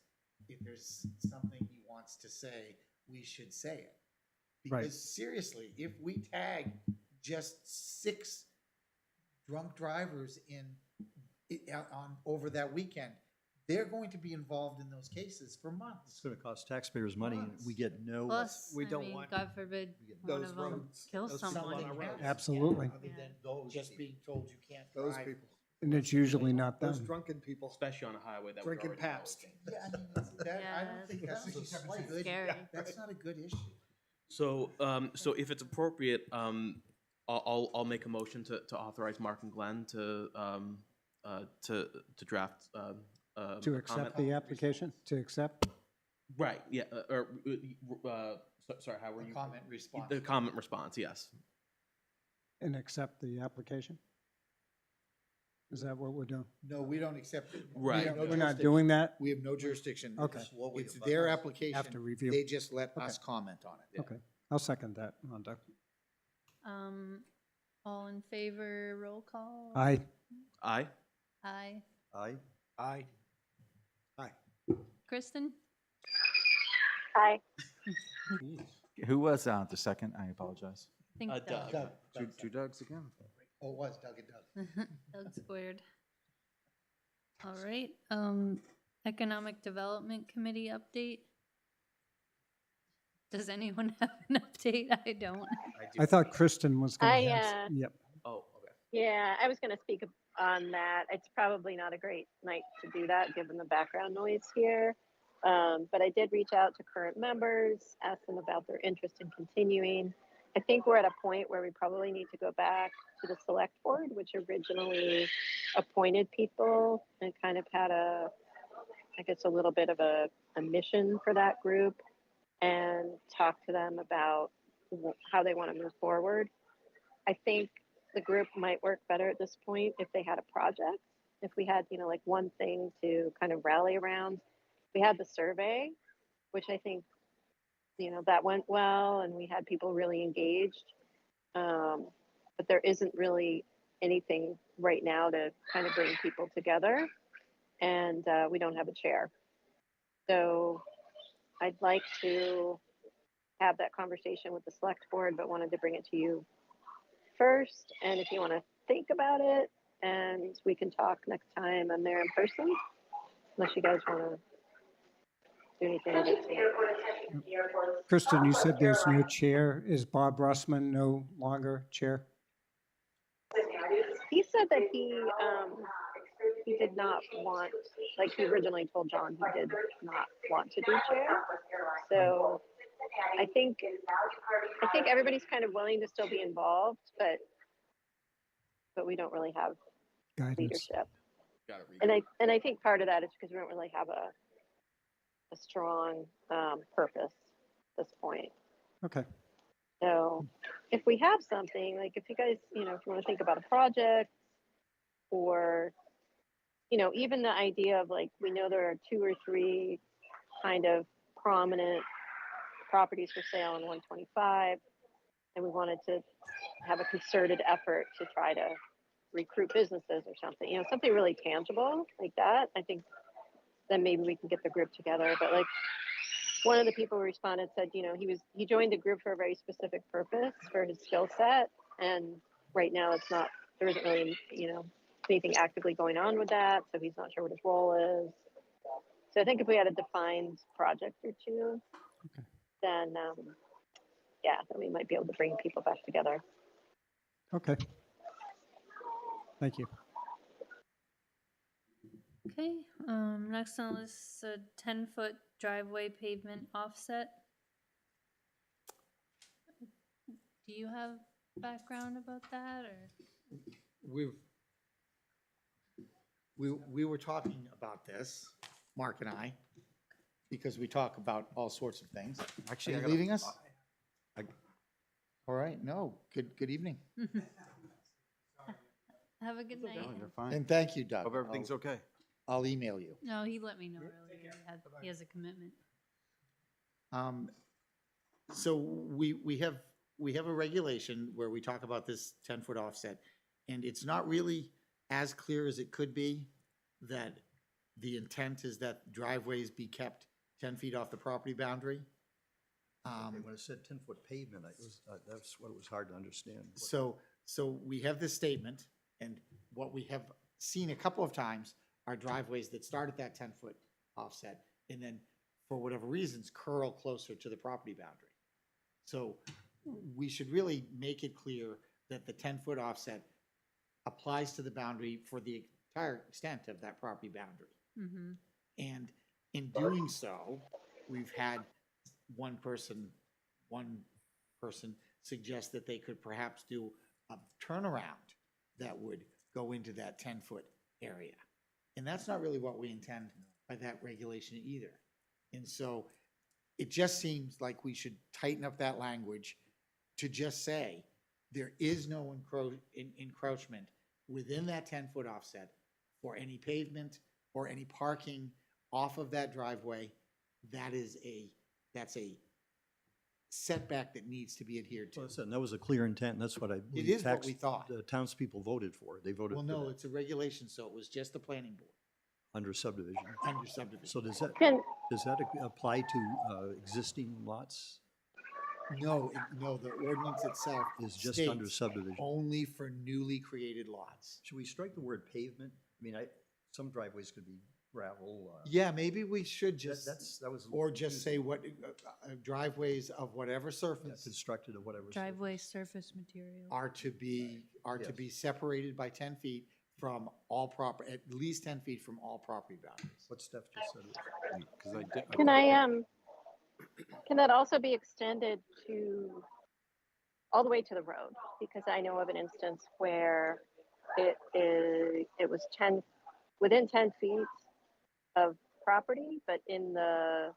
if there's something he wants to say, we should say it.
Right.
Because seriously, if we tag just 6 drunk drivers on over that weekend, they're going to be involved in those cases for
It's
months.
gonna cost taxpayers money, and we get no.
Plus,
We
I
don't
mean,
want
God forbid,
we get
one
those
of them
roads-
kills
those people
someone.
on our
Something
roads.
happens,
Absolutely.
yeah, Other than
Those
just
people.
being told you can't
Those
drive.
people,
And it's usually not
those
them.
drunken people.
Especially on a highway that we're
Drinking
already
Pabst.
knowing.
Yeah, I mean, I
Yeah,
don't think that's
that's
a good,
scary.
that's not a good issue.
So, so if it's appropriate, I'll make a motion to authorize Mark and Glenn to draft
To
a
accept
comment.
the application, to accept?
Right, yeah, sorry, how were you?
Comment response.
The comment response, yes.
And accept the application? Is that what we're doing?
No, we don't accept it. We
Right.
have no
We're not
jurisdiction.
doing that?
We have no jurisdiction.
Okay.
It's-
What we
It's
abut
their
us.
application.
Have to review.
They just let
Okay.
us comment on it.
Okay, I'll second that, Doug.
All in favor, roll call?
Aye.
Aye?
Aye.
Aye.
Aye.
Kristen?
Hi.
Who was the second? I apologize.
I think
Doug.
Doug.
Two Dougs again?
Oh, it was Doug and Doug.
Doug squared. All right, Economic Development Committee update? Does anyone have an update? I don't.
I thought Kristen was going to
I,
have, yep.
Oh, okay.
Yeah, I was going to speak on that. It's probably not a great night to do that given the background noise here. But I did reach out to current members, ask them about their interest in continuing. I think we're at a point where we probably need to go back to the select board, which originally appointed people and kind of had I guess, a little bit of a mission for that group, and talk to them about how they want to move forward. I think the group might work better at this point if they had a project. If we had, like one thing to kind of rally around. We had the survey, which I think, that went well and we had people really engaged. But there isn't really anything right now to kind of bring people together. And we don't have a chair. So I'd like to have that conversation with the select board, but wanted to bring it to you first. And if you want to think about it, and we can talk next time I'm there in person, unless you guys want to do anything. with it.
Kristen, you said there's no chair. Is Bob Russman no longer chair?
He said that he did not want, like he originally told John, he did not want to do chair. So I think everybody's kind of willing to still be involved, but we don't really have
Guidance.
leadership.
Gotta read.
And I think part of that is because we don't really have a strong purpose at this point.
Okay,
So if we have something, like if you guys, if you want to think about a project, or, you know, even the idea of like, we know there are 2 or 3 kind of prominent properties for sale on 125, and we wanted to have a concerted effort to try to recruit businesses or something, you know, something really tangible like that. I think then maybe we can get the group together. But like one of the people who responded said, you know, he joined the group for a very specific purpose for his skill set, and right now there isn't really, you know, anything actively going on with that, so he's not sure what his role is. So I think if we had a defined project or two, then yeah, then we might be able to bring people back together.
Okay. Thank you.
Okay, next on the list, a 10-foot driveway pavement offset. Do you have background about that, or?
We were talking about this, Mark and I, because we talk about all sorts of things.
Actually,
Are
I
you
gotta-
leaving us? All right, no, good evening.
Have a good night.
No, you're fine.
And thank you, Doug.
Hope everything's okay.
I'll email you.
No, he let me know earlier. He has a commitment.
So we have a regulation where we talk about this 10-foot offset, and it's not really as clear as it could be that the intent is that driveways be kept 10 feet off the property boundary.
When it said 10-foot pavement, that's what it was hard to understand.
So we have this statement, and what we have seen a couple of times are driveways that start at that 10-foot offset and then, for whatever reasons, curl closer to the property boundary. So we should really make it clear that the 10-foot offset applies to the boundary for the entire extent of that property boundary.
Mm-hmm.
And in doing so, we've had one person suggest that they could perhaps do a turnaround that would go into that 10-foot area. And that's not really what we intend by that regulation either. And so it just seems like we should tighten up that language to just say there is no encroachment within that 10-foot offset for any pavement or any parking off of that driveway. That's a setback that needs to be adhered to.
Well, and that was a clear intent, and that's what I believe.
is what we thought.
The townspeople voted for. They voted
Well,
for
no,
that
it's a regulation, so it was just the planning board
under subdivision.
under subdivision.
So does that apply to existing lots?
No, the ordinance itself
Is just under
states
subdivision?
only for newly created lots.
Should we strike the word pavement? I mean, some driveways could be gravel.
Yeah, maybe we should just,
That was.
or just say what, driveways of whatever
Yeah,
surface
constructed or whatever.
Driveway surface material.
are to be separated by 10 feet from all proper, at least 10 feet from all property boundaries.
What Steph just said.
Because
Can that also be extended to all the way to the road? Because I know of an instance where it was within 10 feet of property, but in the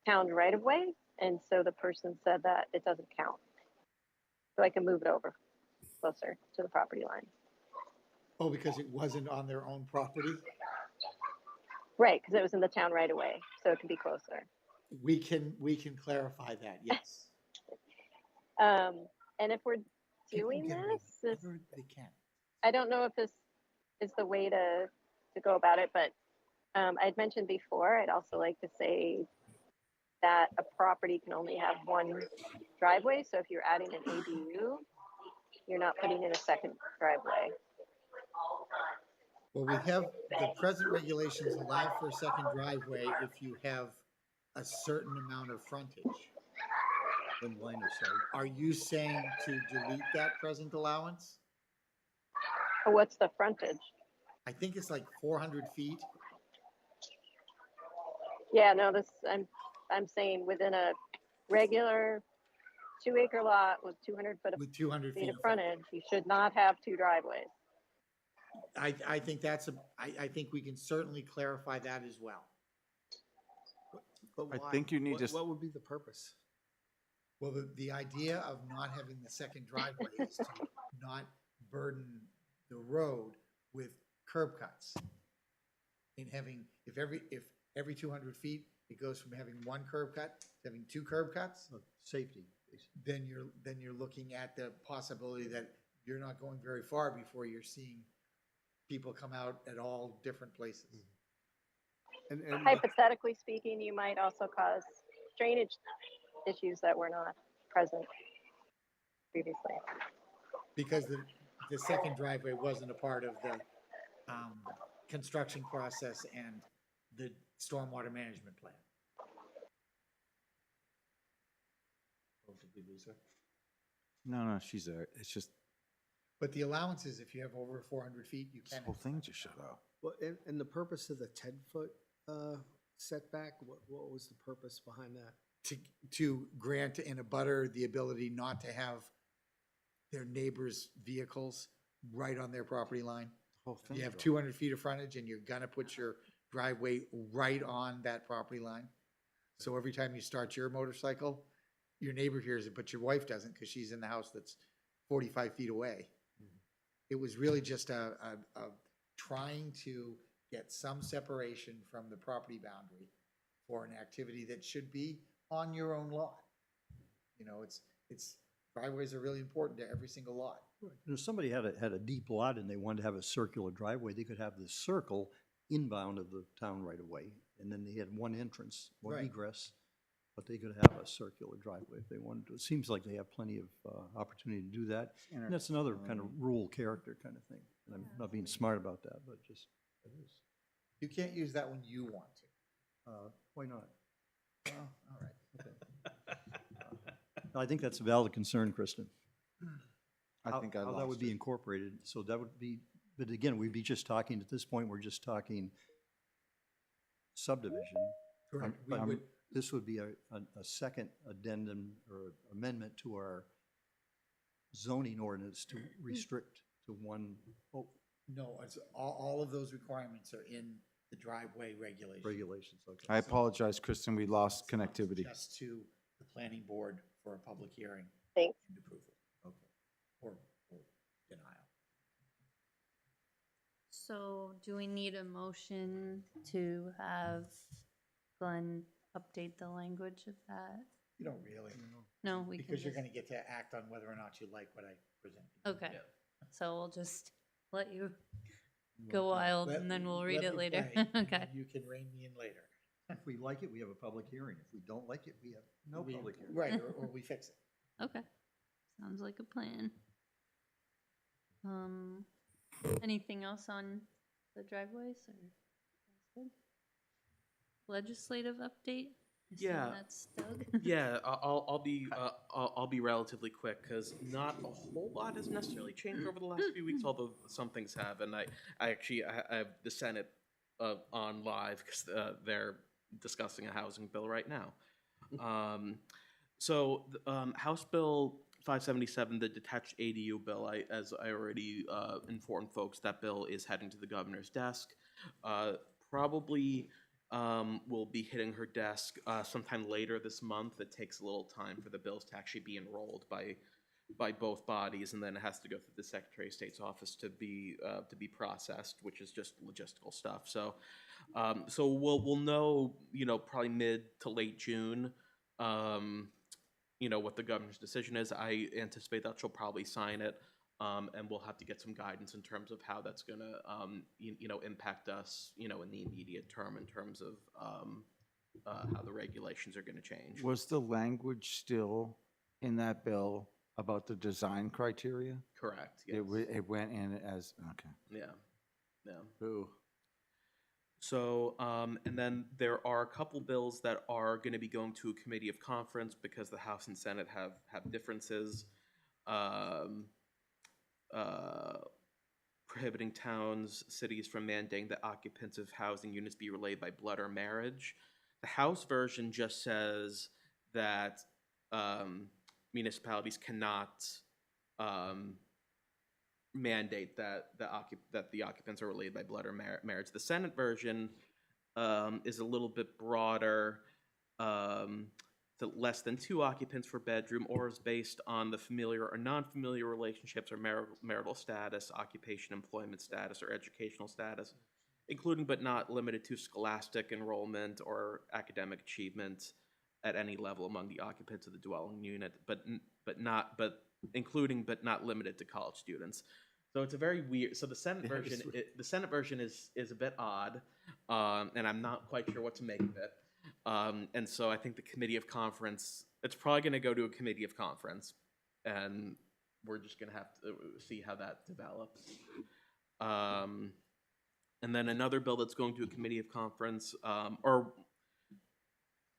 town right of way. And so the person said that it doesn't count. So I can move it over closer to the property line.
Oh, because it wasn't on their own property?
Right, because it was in the town right away, so it can be closer.
We can clarify that, yes.
And if we're doing
People can
this,
move whatever they can.
I don't know if this is the way to go about it, but I'd mentioned before, I'd also like to say that a property can only have one driveway. So if you're adding an ADU, you're not putting in a second driveway.
Well, we have, the present regulations allow for a second driveway if you have a certain amount of frontage.
Then line of sight.
Are you saying to delete that present allowance?
Or what's the frontage?
I think it's like 400 feet.
Yeah, no, I'm saying within a regular 2-acre lot with 200 foot of
With 200
feet
feet
of
of
frontage, you should not have 2 driveways.
I think I think we can certainly clarify that as well.
But
I
why?
think you need to.
What would be the purpose?
Well, the idea of not having the second driveway is to not burden the road with curb cuts. In having, if every 200 feet, it goes from having one curb cut to having two curb cuts,
Safety, basically.
then you're looking at the possibility that you're not going very far before you're seeing people come out at all different places.
And
Hypothetically speaking, you might also cause drainage issues that were not present previously.
Because the second driveway wasn't a part of the construction process and the stormwater management plan. Did we lose her?
No, she's there. It's just,
But the allowances, if you have over 400 feet, you
this
can.
whole thing just shut off.
well, and the purpose of the 10-foot setback, what was the purpose behind that?
To grant in a butter the ability not to have their neighbors' vehicles right on their property line.
The whole thing
You have
dropped.
200 feet of frontage and you're gonna put your driveway right on that property line. So every time you start your motorcycle, your neighbor hears it, but your wife doesn't because she's in the house that's 45 feet away. It was really just a trying to get some separation from the property boundary for an activity that should be on your own lot. You know, driveways are really important to every single lot.
And if somebody had a deep lot and they wanted to have a circular driveway, they could have this circle inbound of the town right away, and then they had one entrance, one
Right.
egress, but they could have a circular driveway if they wanted to. It seems like they have plenty of opportunity to do that. And that's another kind of rural character kind of thing. And I'm not being smart about that, but just, it is.
You can't use that when you want to.
Why not?
Well, all right.
I think that's a valid concern, Kristen.
I think I
How that
lost
would be
it.
incorporated, so that would be, but again, we'd be just talking, at this point, we're just talking subdivision.
Correct. We
I'm-
would,
This would be a second addendum or amendment to our zoning ordinance to restrict to one
no, it's, all of those requirements are in the driveway regulations.
regulations, okay.
I apologize, Kristen, we lost connectivity.
Just to the planning board for a public hearing
Thanks.
and approval. Okay. Or denial.
So do we need a motion to have Glenn update the language of that?
You don't really,
No, we can
because you're
just,
gonna get to act on whether or not you like what I present.
okay.
Yeah.
So we'll just let you go wild and then we'll read
Let
it
me
later.
play, and
Okay.
then You can rein me in later.
If we like it, we have a public hearing. If we don't like it, we have no
We-
public hearing.
Right, or we fix it.
Okay. Sounds like a plan. Anything else on the driveways or? That's good. Legislative update? I assume
Yeah.
That's Doug?
Yeah, I'll be relatively quick because not a whole lot has necessarily changed over the last few weeks, although some things have. And I have the Senate on live because they're discussing a housing bill right now. House Bill 577, the detached ADU bill, as I already informed folks, that bill is heading to the governor's desk. Probably will be hitting her desk sometime later this month. It takes a little time for the bills to actually be enrolled by both bodies, and then it has to go through the Secretary of State's office to be processed, which is just logistical stuff. So we'll know, probably mid to late June, what the governor's decision is. I anticipate that she'll probably sign it, and we'll have to get some guidance in terms of how that's going to, impact us, in the immediate term in terms of how the regulations are going to change.
Was the language still in that bill about the design criteria?
Correct. Yes.
It went in as, okay.
Yeah.
Ooh.
So, and then there are a couple bills that are going to be going to a committee of conference because the House and Senate have differences. Prohibiting towns, cities from mandating that occupants of housing units be relayed by blood or marriage. The House version just says that municipalities cannot mandate that the occupants are relayed by blood or marriage. The Senate version is a little bit broader, to less than 2 occupants per bedroom, or is based on the familiar or non-familiar relationships or marital status, occupation, employment status, or educational status, including but not limited to scholastic enrollment or academic achievement at any level among the occupants of the dwelling unit, but including but not limited to college students. So it's a very weird. So the Senate
Yeah,
version,
it's
the Senate version is a bit odd, and I'm not quite sure what to make of it. And so I think the committee of conference, it's probably going to go to a committee of conference, and we're just going to have to see how that develops. And then another bill that's going to a committee of conference, or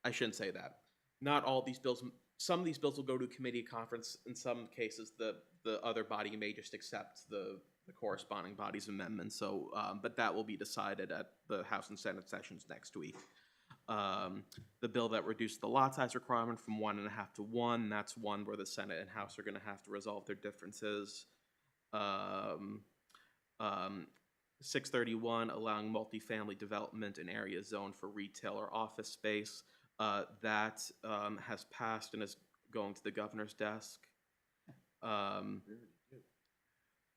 I shouldn't say that. Not all these bills. Some of these bills will go to a committee of conference. In some cases, the other body may just accept the corresponding body's amendments. So, but that will be decided at the House and Senate sessions next week. The bill that reduced the lot size requirement from 1.5 to 1, that's one where the Senate and House are going to have to resolve their differences. 631, allowing multifamily development in areas zoned for retail or office space. That has passed and is going to the governor's desk.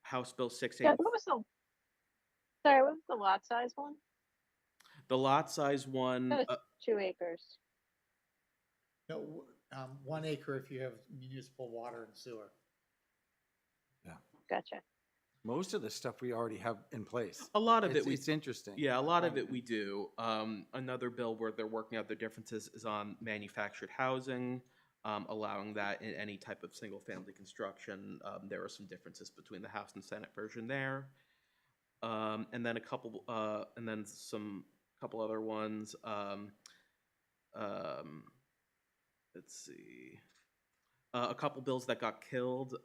House Bill 680.
Yeah, what was the lot size one?
The lot size one.
That was 2 acres.
No, 1 acre if you have municipal water and sewer.
Gotcha.
Most of the stuff we already have in place.
A lot of
It's-
it we
It's interesting.
Yeah, a lot of it we do. Another bill where they're working out their differences is on manufactured housing, allowing that in any type of single-family construction. There are some differences between the House and Senate version there, and then couple other ones. Let's see, a couple bills that got killed.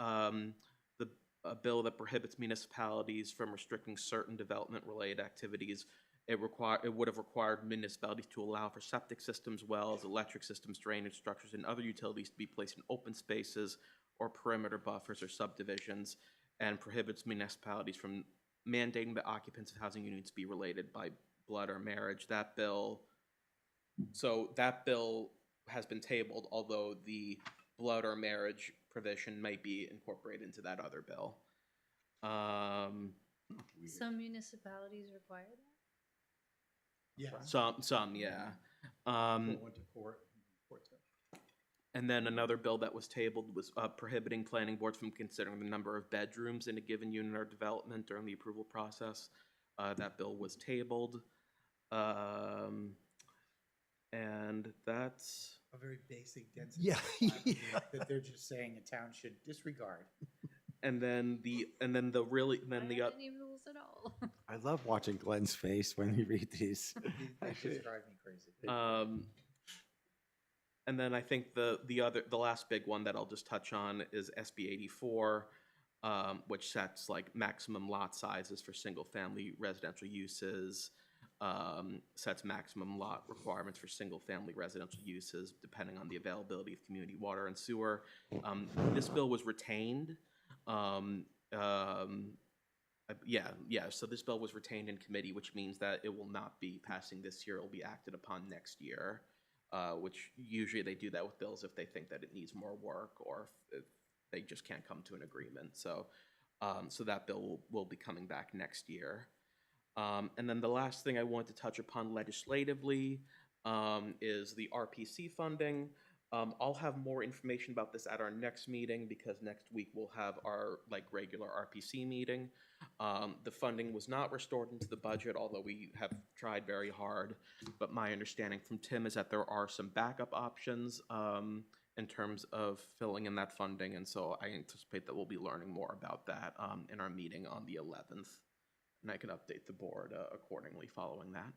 A bill that prohibits municipalities from restricting certain development-related activities. It would have required municipalities to allow for septic systems, wells, electric systems, drainage structures, and other utilities to be placed in open spaces or perimeter buffers or subdivisions, and prohibits municipalities from mandating the occupants of housing units be related by blood or marriage. That bill has been tabled, although the blood or marriage provision might be incorporated into that other bill.
Some municipalities require that.
Yeah.
Some, yeah.
Went to court.
And then another bill that was tabled was prohibiting planning boards from considering the number of bedrooms in a given unit or development during the approval process. That bill was tabled. And that's...
A very basic density.
Yeah.
That they're just saying a town should disregard.
And then the
I don't have any rules at all.
I love watching Glenn's face when you read these.
They just drive me crazy.
and then I think the last big one that I'll just touch on is SB 84, which sets like maximum lot sizes for single family residential uses. Sets maximum lot requirements for single-family residential uses depending on the availability of community water and sewer. This bill was retained. So this bill was retained in committee, which means that it will not be passing this year. It will be acted upon next year, which usually they do that with bills if they think that it needs more work or if they just can't come to an agreement. So that bill will be coming back next year. And then the last thing I want to touch upon legislatively is the RPC funding. I'll have more information about this at our next meeting because next week we'll have our regular RPC meeting. The funding was not restored into the budget, although we have tried very hard. But my understanding from Tim is that there are some backup options in terms of filling in that funding, and so I anticipate that we'll be learning more about that in our meeting on the 11th. And I can update the board accordingly following that.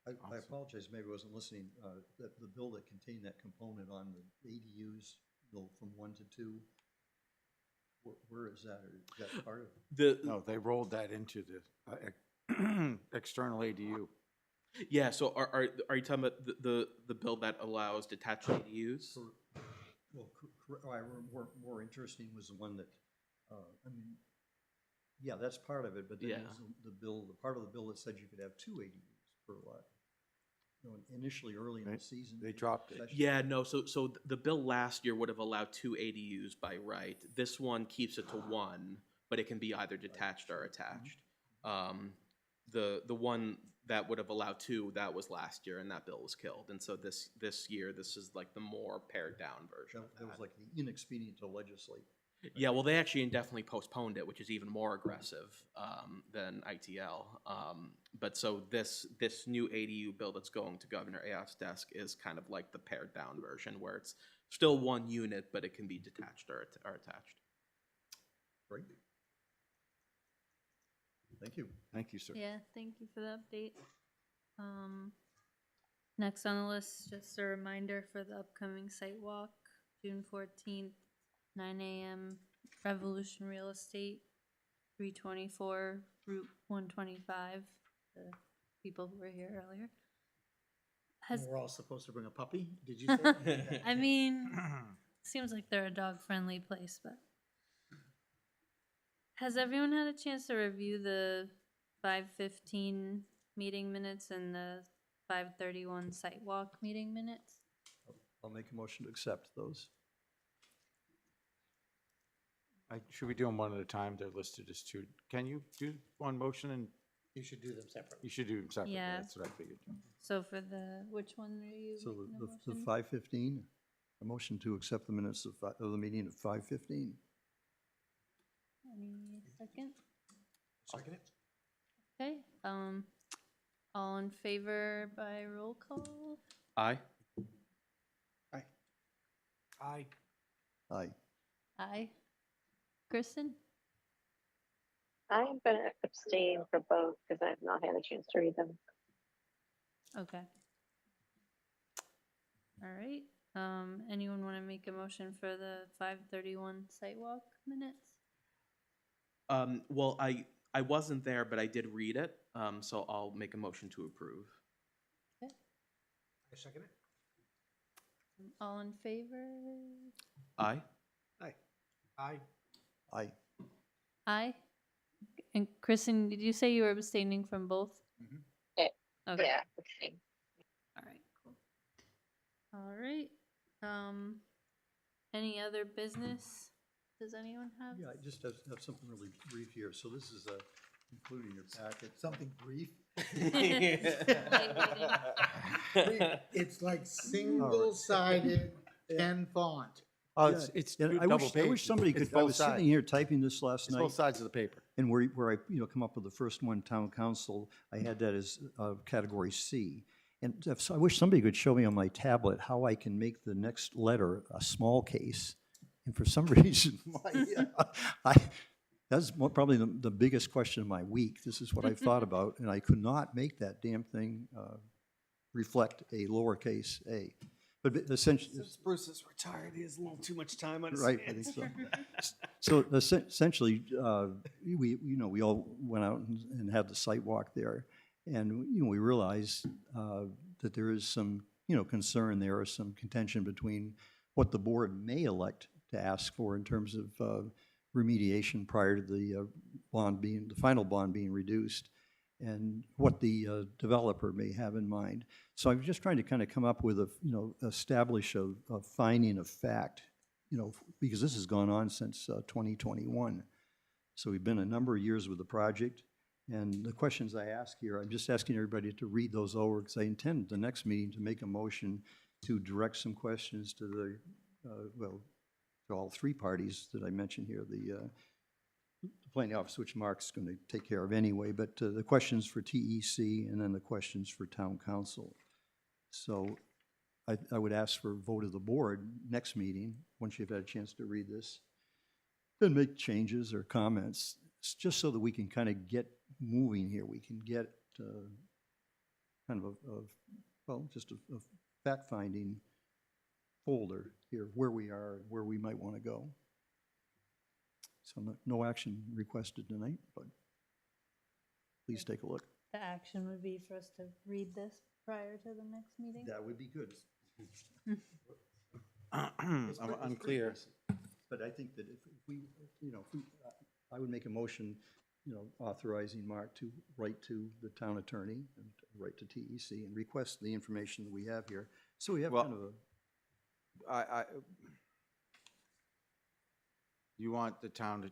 I apologize, maybe I wasn't listening. The bill that contained that component on the ADUs, bill from 1 to 2, where is that? Or is that part of it?
No, they rolled that into the external ADU.
Yeah. So are you talking about the bill that allows detached ADUs?
More interesting was the one that, yeah, that's part of it, but then
Yeah.
there's the bill, the part of the bill that said you could have 2 ADUs per lot. initially early in the
Right.
season.
They dropped it.
session.
Yeah, no, so the bill last year would have allowed 2 ADUs by right. This one keeps it to 1, but it can be either detached or attached. The one that would have allowed 2, that was last year, and that bill was killed. And so this year, this is like the more pared down version of
That was
that.
like the inexpedient to legislate.
Yeah, well, they actually indefinitely postponed it, which is even more aggressive than ITL. But so this new ADU bill that's going to Governor Ayoff's desk is kind of like the pared down version, where it's still 1 unit, but it can be detached or attached.
Great. Thank you.
Thank you, sir.
Yeah, thank you for the update. Next on the list, just a reminder for the upcoming site walk, June 14th, 9 a.m., Revolution Real Estate, 324 Route 125, the people who were here earlier. Has,
We're all supposed to bring a puppy, did you say?
I mean, seems like they're a dog-friendly place, but. Has everyone had a chance to review the 5:15 meeting minutes and the 5:31 site walk meeting minutes?
I'll make a motion to accept those.
Should we do them one at a time? They're listed as 2. Can you do one motion and
You should do them separately.
you should do them separately?
Yeah.
That's what I figured.
So for the, which one are you
So
making a
the
motion?
5:15, a motion to accept the minutes of the meeting at 5:15.
Any second?
Second it?
Okay, all in favor by roll call?
Aye.
Aye.
Aye.
Aye.
Aye. Kristen?
I'm gonna abstain for both because I've not had a chance to read them.
Okay. All right, anyone want to make a motion for the 5:31 site walk minutes?
Well, I wasn't there, but I did read it, so I'll make a motion to approve.
I second it.
All in favor?
Aye.
Aye. Aye.
Aye.
Aye. And Kristen, did you say you were abstaining from both?
Eh,
Okay.
Yeah. Okay.
All right, cool. All right, any other business? Does anyone have?
Yeah, I just have something really brief here. So this is including your packet.
Something brief?
Waiting.
It's like single-sided pen font.
Oh,
Yeah,
it's
and I
double
wish
page.
somebody
It's
could, I
both
was
sides.
sitting here typing this last
It's
night.
both sides of the paper.
And where I, come up with the first one, town council, I had that as category C. And so I wish somebody could show me on my tablet how I can make the next letter a small case. And for some reason, that's probably the biggest question of my week. This is what I've thought about, and I could not make that damn thing reflect a lowercase a. But essentially,
Since Bruce is retired, he has a little too much time on his
right, I
hands.
think so. So essentially, we all went out and had the site walk there, and we realized that there is some concern there, or some contention between what the board may elect to ask for in terms of remediation prior to the final bond being reduced, and what the developer may have in mind. So I'm just trying to kind of come up with establish a finding of fact, because this has gone on since 2021. So we've been a number of years with the project, and the questions I ask here, I'm just asking everybody to read those over, because I intend the next meeting to make a motion to direct some questions to the, to all 3 parties that I mentioned here, the planning office, which Mark's going to take care of anyway, but the questions for TEC and then the questions for town council. So I would ask for a vote of the board next meeting, once you've had a chance to read this, and make changes or comments, just so that we can kind of get moving here. We can get kind of just a fact-finding folder here, where we are and where we might want to go. So no action requested tonight, but please take a look.
The action would be for us to read this prior to the next meeting?
That would be good.
I'm unclear.
But I think that if we, I would make a motion authorizing Mark to write to the town attorney and write to TEC and request the information that we have here. So we have
Well,
kind of a,
you want the town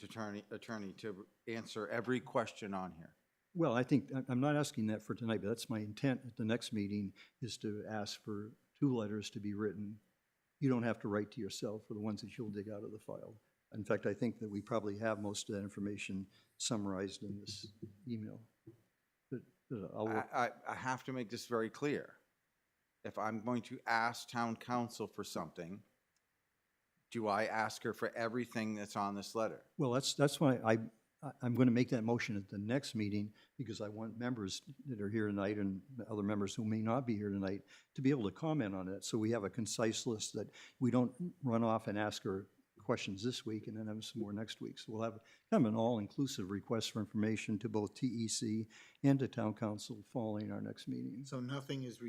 attorney to answer every question on here?
well, I think, I'm not asking that for tonight, but that's my intent at the next meeting, is to ask for 2 letters to be written. You don't have to write to yourself for the ones that you'll dig out of the file. In fact, I think that we probably have most of that information summarized in this email. But I'll work.
I have to make this very clear. If I'm going to ask town council for something, do I ask her for everything that's on this letter?
Well, that's why I'm going to make that motion at the next meeting, because I want members that are here tonight and other members who may not be here tonight to be able to comment on it. So we have a concise list, that we don't run off and ask her questions this week and then have some more next week. So we'll have kind of an all-inclusive request for information to both TEC and to town council following our next meeting.
So nothing is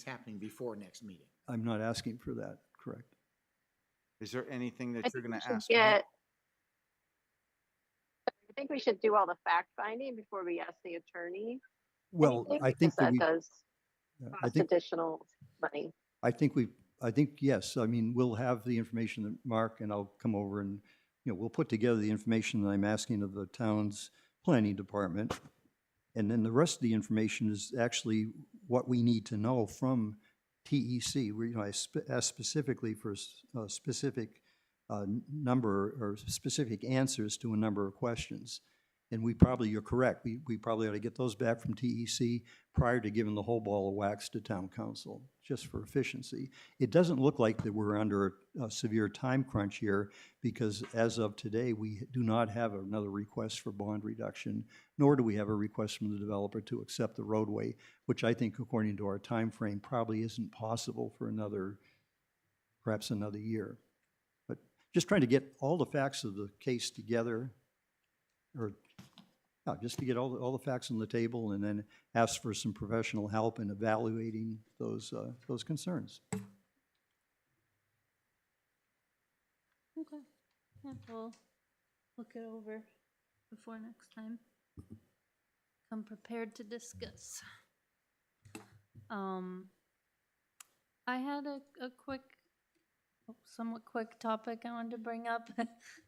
happening before next meeting.
I'm not asking for that, correct?
Is there anything
I
that you're
think
going
we
to
should
ask me?
I think we should do all the fact finding before we ask the attorney.
Well,
anything,
I think
because
that we,
does
I
cost
think,
additional money.
I think, yes, I mean, we'll have the information that Mark and I'll come over and, we'll put together the information that I'm asking of the town's planning department. And then the rest of the information is actually what we need to know from TEC. I asked specifically for a specific number or specific answers to a number of questions. And you're correct, we probably ought to get those back from TEC prior to giving the whole ball of wax to town council, just for efficiency. It doesn't look like that we're under a severe time crunch here, because as of today, we do not have another request for bond reduction, nor do we have a request from the developer to accept the roadway, which I think, according to our time frame, probably isn't possible for perhaps another year. But just trying to get all the facts of the case together, just to get all the facts on the table, and then ask for some professional help in evaluating those concerns.
Okay. Yeah, we'll look it over before next time. Come prepared to discuss. I had a somewhat quick topic I wanted to bring up.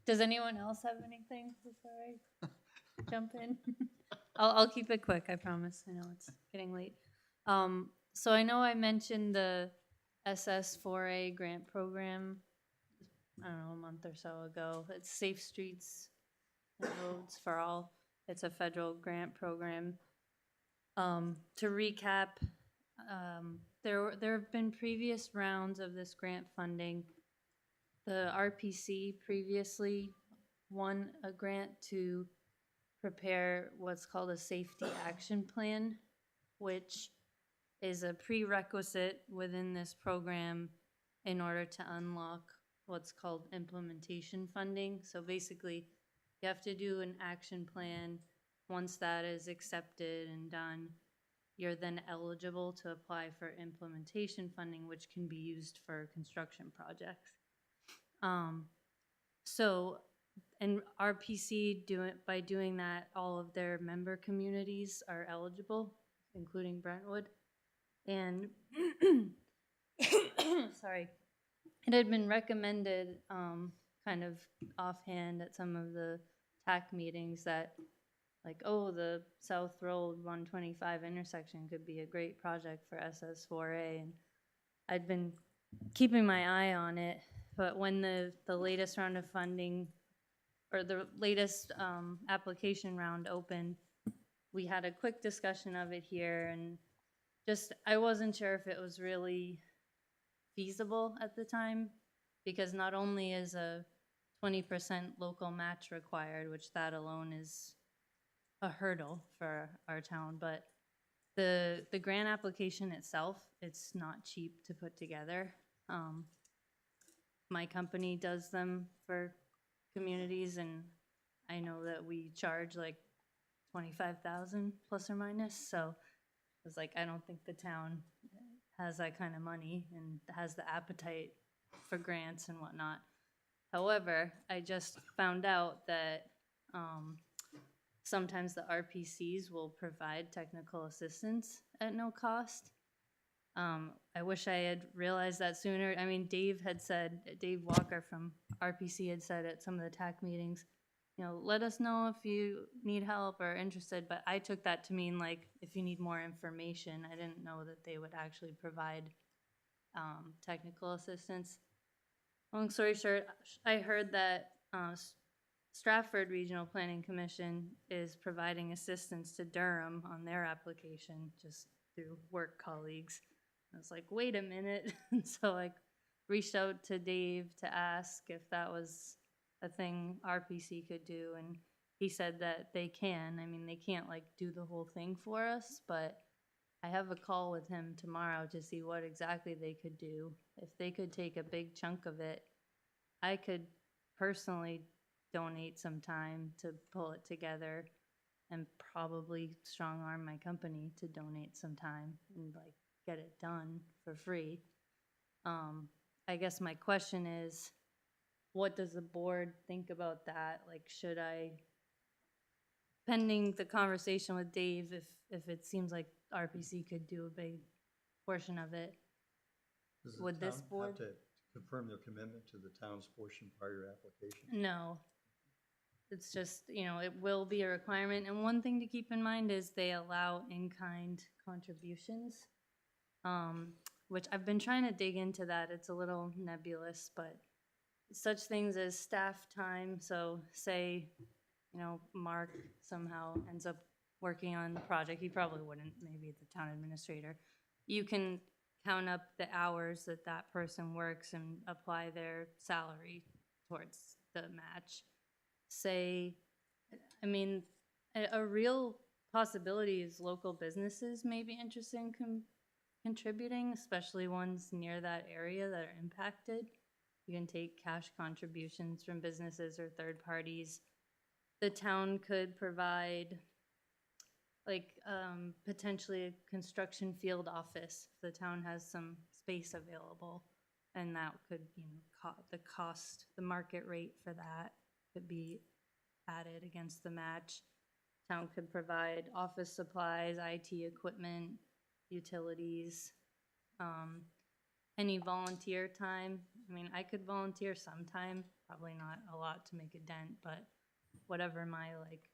Does anyone else have anything before I jump in? I'll keep it quick, I promise. I know it's getting late. So I know I mentioned the SS4A grant program, I don't know, a month or so ago. It's Safe Streets and Roads for All. It's a federal grant program. To recap, there have been previous rounds of this grant funding. The RPC previously won a grant to prepare what's called a safety action plan, which is a prerequisite within this program in order to unlock what's called implementation funding. So basically, you have to do an action plan. Once that is accepted and done, you're then eligible to apply for implementation funding, which can be used for construction projects. And RPC, by doing that, all of their member communities are eligible, including Brentwood. And sorry, it had been recommended kind of offhand at some of the TAC meetings that, like, oh, the South Road 125 intersection could be a great project for SS4A. And I'd been keeping my eye on it, but when the latest round of funding, or the latest application round opened, we had a quick discussion of it here, and just, I wasn't sure if it was really feasible at the time, because not only is a 20% local match required, which that alone is a hurdle for our town, but the grant application itself, it's not cheap to put together. My company does them for communities, and I know that we charge like $25,000 plus or minus. So I was like, I don't think the town has that kind of money and has the appetite for grants and whatnot. However, I just found out that Sometimes the RPCs will provide technical assistance at no cost. I wish I had realized that sooner. I mean, Dave Walker from RPC had said at some of the TAC meetings, you know, let us know if you need help or interested, but I took that to mean like, if you need more information. I didn't know that they would actually provide technical assistance. Long story short, I heard that Stratford Regional Planning Commission is providing assistance to Durham on their application just through work colleagues. I was like, wait a minute. And so I reached out to Dave to ask if that was a thing RPC could do, and he said that they can. I mean, they can't like do the whole thing for us, but I have a call with him tomorrow to see what exactly they could do. If they could take a big chunk of it, I could personally donate some time to pull it together and probably strong arm my company to donate some time and like get it done for free. I guess my question is, what does the board think about that? Like, should I, pending the conversation with Dave, if it seems like RPC could do a big portion of it,
Does the
would this
town have
board?
to confirm their commitment to the town's portion prior to application?
No. It's just, you know, it will be a requirement. And one thing to keep in mind is they allow in-kind contributions, which I've been trying to dig into that. It's a little nebulous, but such things as staff time. So say, you know, Mark somehow ends up working on the project. He probably wouldn't, maybe the town administrator. You can count up the hours that that person works and apply their salary towards the match. Say, I mean, a real possibility is local businesses may be interested in contributing, especially ones near that area that are impacted. You can take cash contributions from businesses or third parties. The town could provide like potentially a construction field office if the town has some space available, and that could, you know, the market rate for that could be added against the match. Town could provide office supplies, IT equipment, utilities, any volunteer time. I mean, I could volunteer sometime, probably not a lot to make a dent, but whatever my like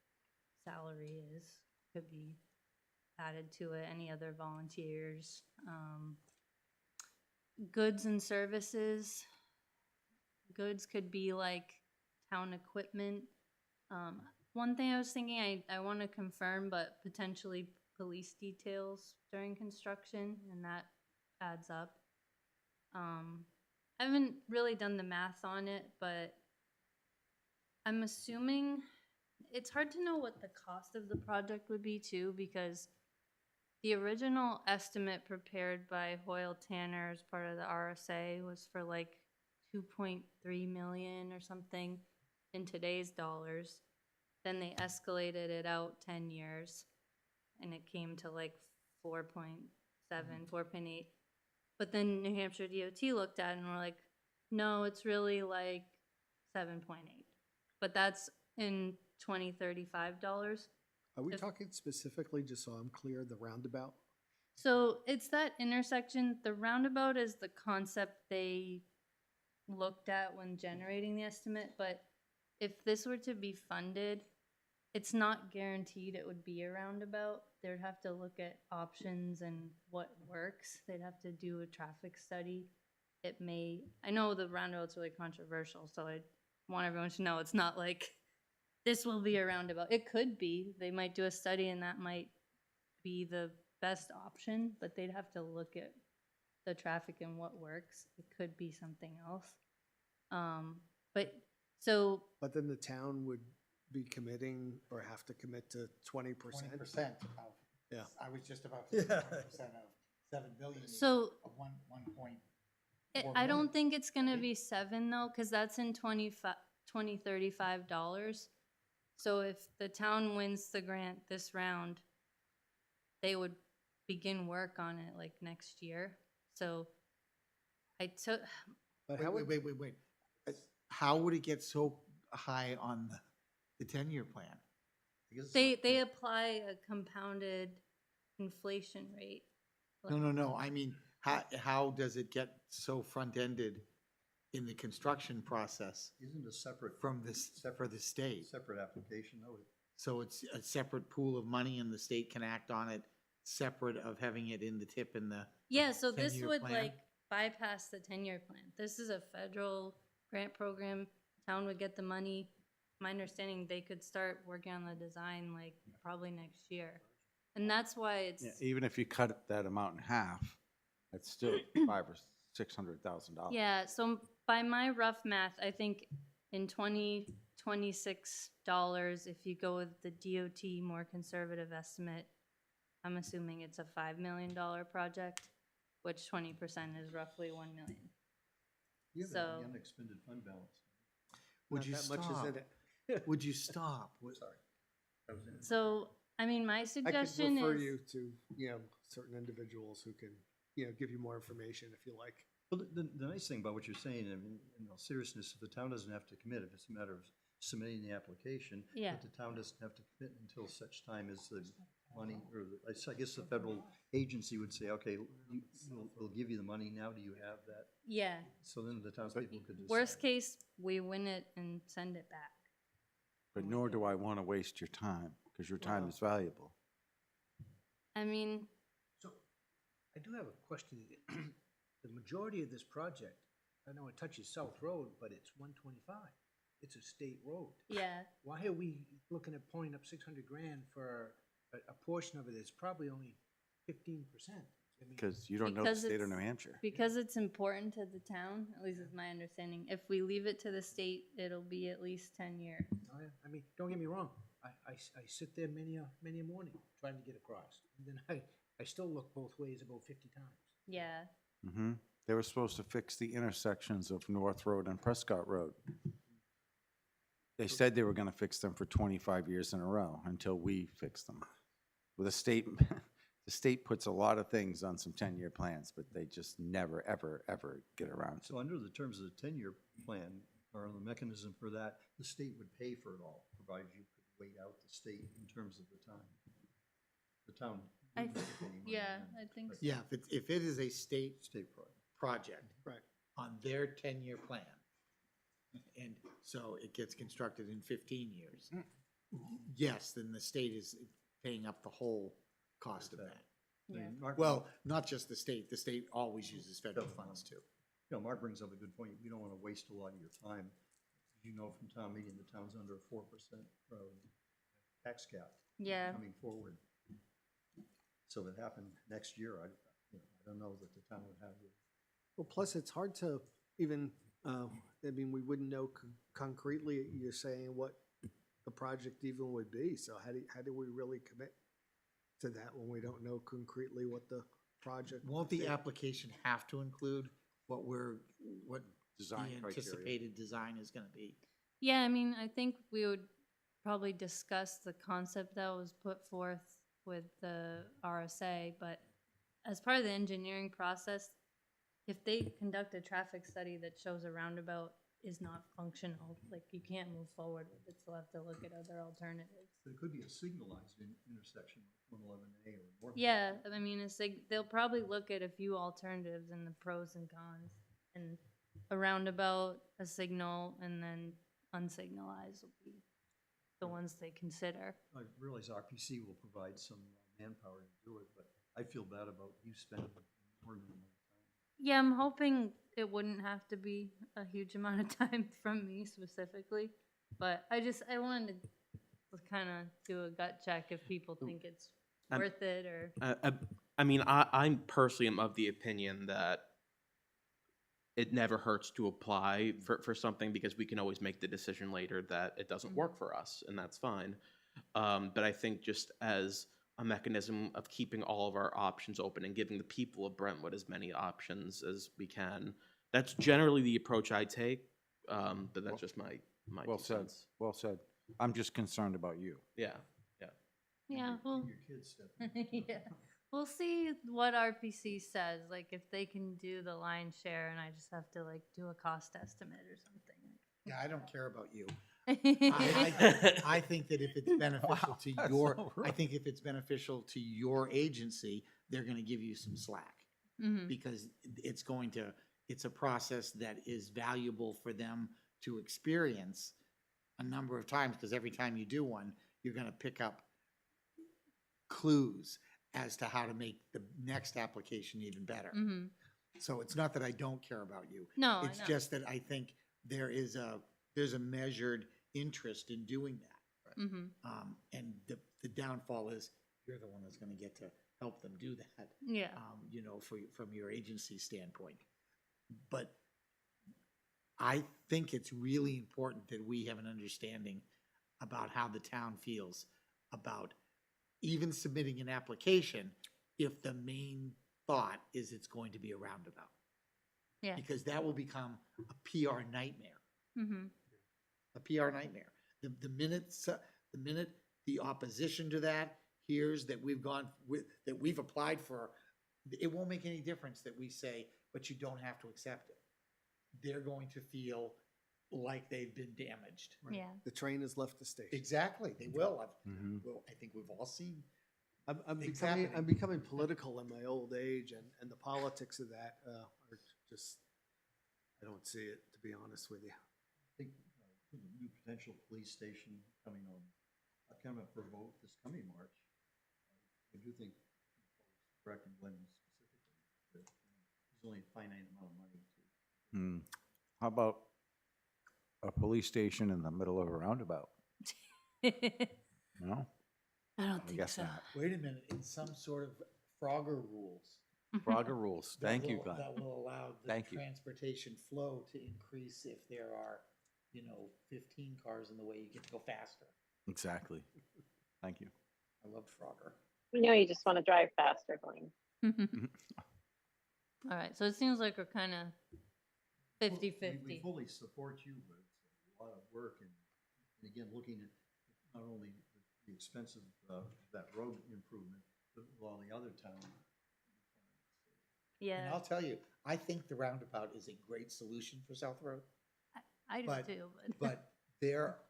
salary is could be added to it. Any other volunteers, goods and services. Goods could be like town equipment. One thing I was thinking, I want to confirm, but potentially police details during construction, and that adds up. I haven't really done the math on it, but I'm assuming it's hard to know what the cost of the project would be too, because the original estimate prepared by Hoyle Tanner as part of the RSA was for like 2.3 million or something in today's dollars. Then they escalated it out 10 years and it came to like 4.7, 4.8. But then New Hampshire DOT looked at it and were like, no, it's really like 7.8. But that's in $2035.
Are we
If-
talking specifically, just so I'm clear, the roundabout?
So it's that intersection. The roundabout is the concept they looked at when generating the estimate, but if this were to be funded, it's not guaranteed it would be a roundabout. They'd have to look at options and what works. They'd have to do a traffic study. It may, I know the roundabout's really controversial, so I want everyone to know it's not like this will be a roundabout. It could be. They might do a study and that might be the best option, but they'd have to look at the traffic and what works. It could be something else. But so
But then the town would be committing or have to commit to 20%?
20% of,
Yeah.
I was just about to say 20% of 7 billion.
So
Of 1.4
I don't
million.
think it's gonna be 7 though, because that's in $2035. So if the town wins the grant this round, they would begin work on it like next year. So I took,
But
Wait,
how
wait,
would,
wait. How would it get so high on the the 10-year plan.
I guess it's
They,
not-
they apply a compounded inflation rate.
No, I mean, how does it get so front-ended in the construction process
Isn't a separate,
from this, for the state?
separate application though?
So it's a separate pool of money and the state can act on it, separate of having it in the tip and the,
Yeah, so this
10-year
would
plan?
like bypass the 10-year plan. This is a federal grant program. Town would get the money. My understanding, they could start working on the design like probably next year. And that's why it's,
Yeah, even if you cut that amount in half, that's still $500,000 or $600,000.
yeah, so by my rough math, I think in 2026 dollars, if you go with the DOT more conservative estimate, I'm assuming it's a $5 million project, which 20% is roughly 1 million.
You have
So-
the unexpended fund balance.
would
Not
you
that much is
stop?
in it.
Would you stop?
Sorry. That was in it.
So, I mean, my
I could
suggestion
refer
is,
you to, certain individuals who can, give you more information if you like.
Well, the nice thing about what you're saying, I mean, in all seriousness, if the town doesn't have to commit, if it's a matter of submitting the application,
Yeah.
but the town doesn't have to commit until such time as the money, or I guess the federal agency would say, okay, we'll give you the money, now do you have that?
yeah,
So then the townspeople could decide.
worst case, we win it and send it back.
But nor do I want to waste your time, because your time is valuable.
I mean,
So, I do have a question. The majority of this project, I know it touches South Road, but it's 125. It's a state road.
yeah,
Why are we looking at pulling up 600 grand for a portion of it that's probably only 15%? I mean,
Because you don't know the
Because
state of
it's-
New Hampshire.
because it's important to the town, at least is my understanding. If we leave it to the state, it'll be at least 10 years.
I mean, don't get me wrong. I sit there many a morning trying to get across. And then I still look both ways about 50 times.
Yeah,
Mm-hmm. They were supposed to fix the intersections of North Road and Prescott Road. They said they were gonna fix them for 25 years in a row until we fixed them. With the state, the state puts a lot of things on some 10-year plans, but they just never, ever, ever get around to.
So under the terms of the 10-year plan, or the mechanism for that, the state would pay for it all, provided you could wait out the state in terms of the time. The town.
I,
wouldn't take any money
yeah,
then.
I think so.
Yeah, if it is a state
State project.
project
Right.
on their 10-year plan, and so it gets constructed in 15 years, yes, then the state is paying up the whole cost of that.
I mean,
Yeah.
Mark-
Well, not just the state always uses federal funds too.
You know, Mark brings up a good point. You don't want to waste a lot of your time. You know from town meeting, the town's under a 4% tax cap.
Yeah.
Coming forward. So if it happened next year, I don't know that the town would have the.
Well, plus it's hard to even, we wouldn't know concretely, you're saying what the project even would be. So how do we really commit to that when we don't know concretely what the project?
Won't the application have to include what
Design
the
criteria.
anticipated design is gonna be?
Yeah, I mean, I think we would probably discuss the concept that was put forth with the RSA, but as part of the engineering process, if they conduct a traffic study that shows a roundabout is not functional, like you can't move forward with it, so we'll have to look at other alternatives.
But it could be a signalized intersection, 111A or more.
Yeah, I mean, they'll probably look at a few alternatives and the pros and cons, and a roundabout, a signal, and then unsignalized will be the ones they consider.
I realize RPC will provide some manpower to do it, but I feel bad about you spending more than enough time.
Yeah, I'm hoping it wouldn't have to be a huge amount of time from me specifically, but I wanted to kind of do a gut check if people think it's worth it or.
I mean, I personally am of the opinion that it never hurts to apply for something because we can always make the decision later that it doesn't work for us, and that's fine. But I think just as a mechanism of keeping all of our options open and giving the people of Brentwood as many options as we can, that's generally the approach I take. But that's just my
Well
2
said,
cents.
well said. I'm just concerned about you.
Yeah.
Yeah, well,
Your kids step in.
yeah, we'll see what RPC says, like if they can do the lion's share and I just have to like do a cost estimate or something.
Yeah, I don't care about you. I think that if it's beneficial to
that's
your,
so
I
rough.
think if it's beneficial to your agency, they're gonna give you some slack.
Mhm.
Because it's a process that is valuable for them to experience a number of times, because every time you do one, you're gonna pick up clues as to how to make the next application even better.
Mhm.
So it's not that I don't care about you.
No, I
It's
know.
just that I think there's a measured interest in doing that.
Mhm.
And the downfall is you're the one that's gonna get to help them do that,
Yeah.
from your agency standpoint. But I think it's really important that we have an understanding about how the town feels about even submitting an application if the main thought is it's going to be a roundabout.
Yeah.
Because that will become a PR nightmare.
Mhm.
A PR nightmare. The minute the opposition to that hears that that we've applied for, it won't make any difference that we say, but you don't have to accept it. They're going to feel like they've been damaged.
Yeah.
The train has left the station.
Exactly, they will.
Mhm.
Well, I think we've all seen.
I'm
Things
becoming,
happening.
I'm becoming political in my old age, and the politics of that are just, I don't see it, to be honest with you.
I think with the new potential police station coming on, coming up for a vote this coming March, I do think, correct, and Glenn specifically, that there's only a finite amount of money to.
Hmm. How about a police station in the middle of a roundabout? No?
I don't
I
think
guess
so.
not.
Wait a minute, it's some sort of Frogger rules.
Frogger rules.
that
Thank you,
will-
Glenn.
That will allow the
Thank you.
transportation flow to increase if there are, 15 cars in the way, you get to go faster.
Exactly. Thank you.
I loved Frogger.
We know you just want to drive faster, Glenn.
All right, so it seems like we're kind of
We
50-50.
fully support you, but it's a lot of work, and again, looking at not only the expense of that road improvement, but all the other towns.
And
Yeah,
I'll tell you, I think the roundabout is a great solution for South Road,
I do
but-
too, but
but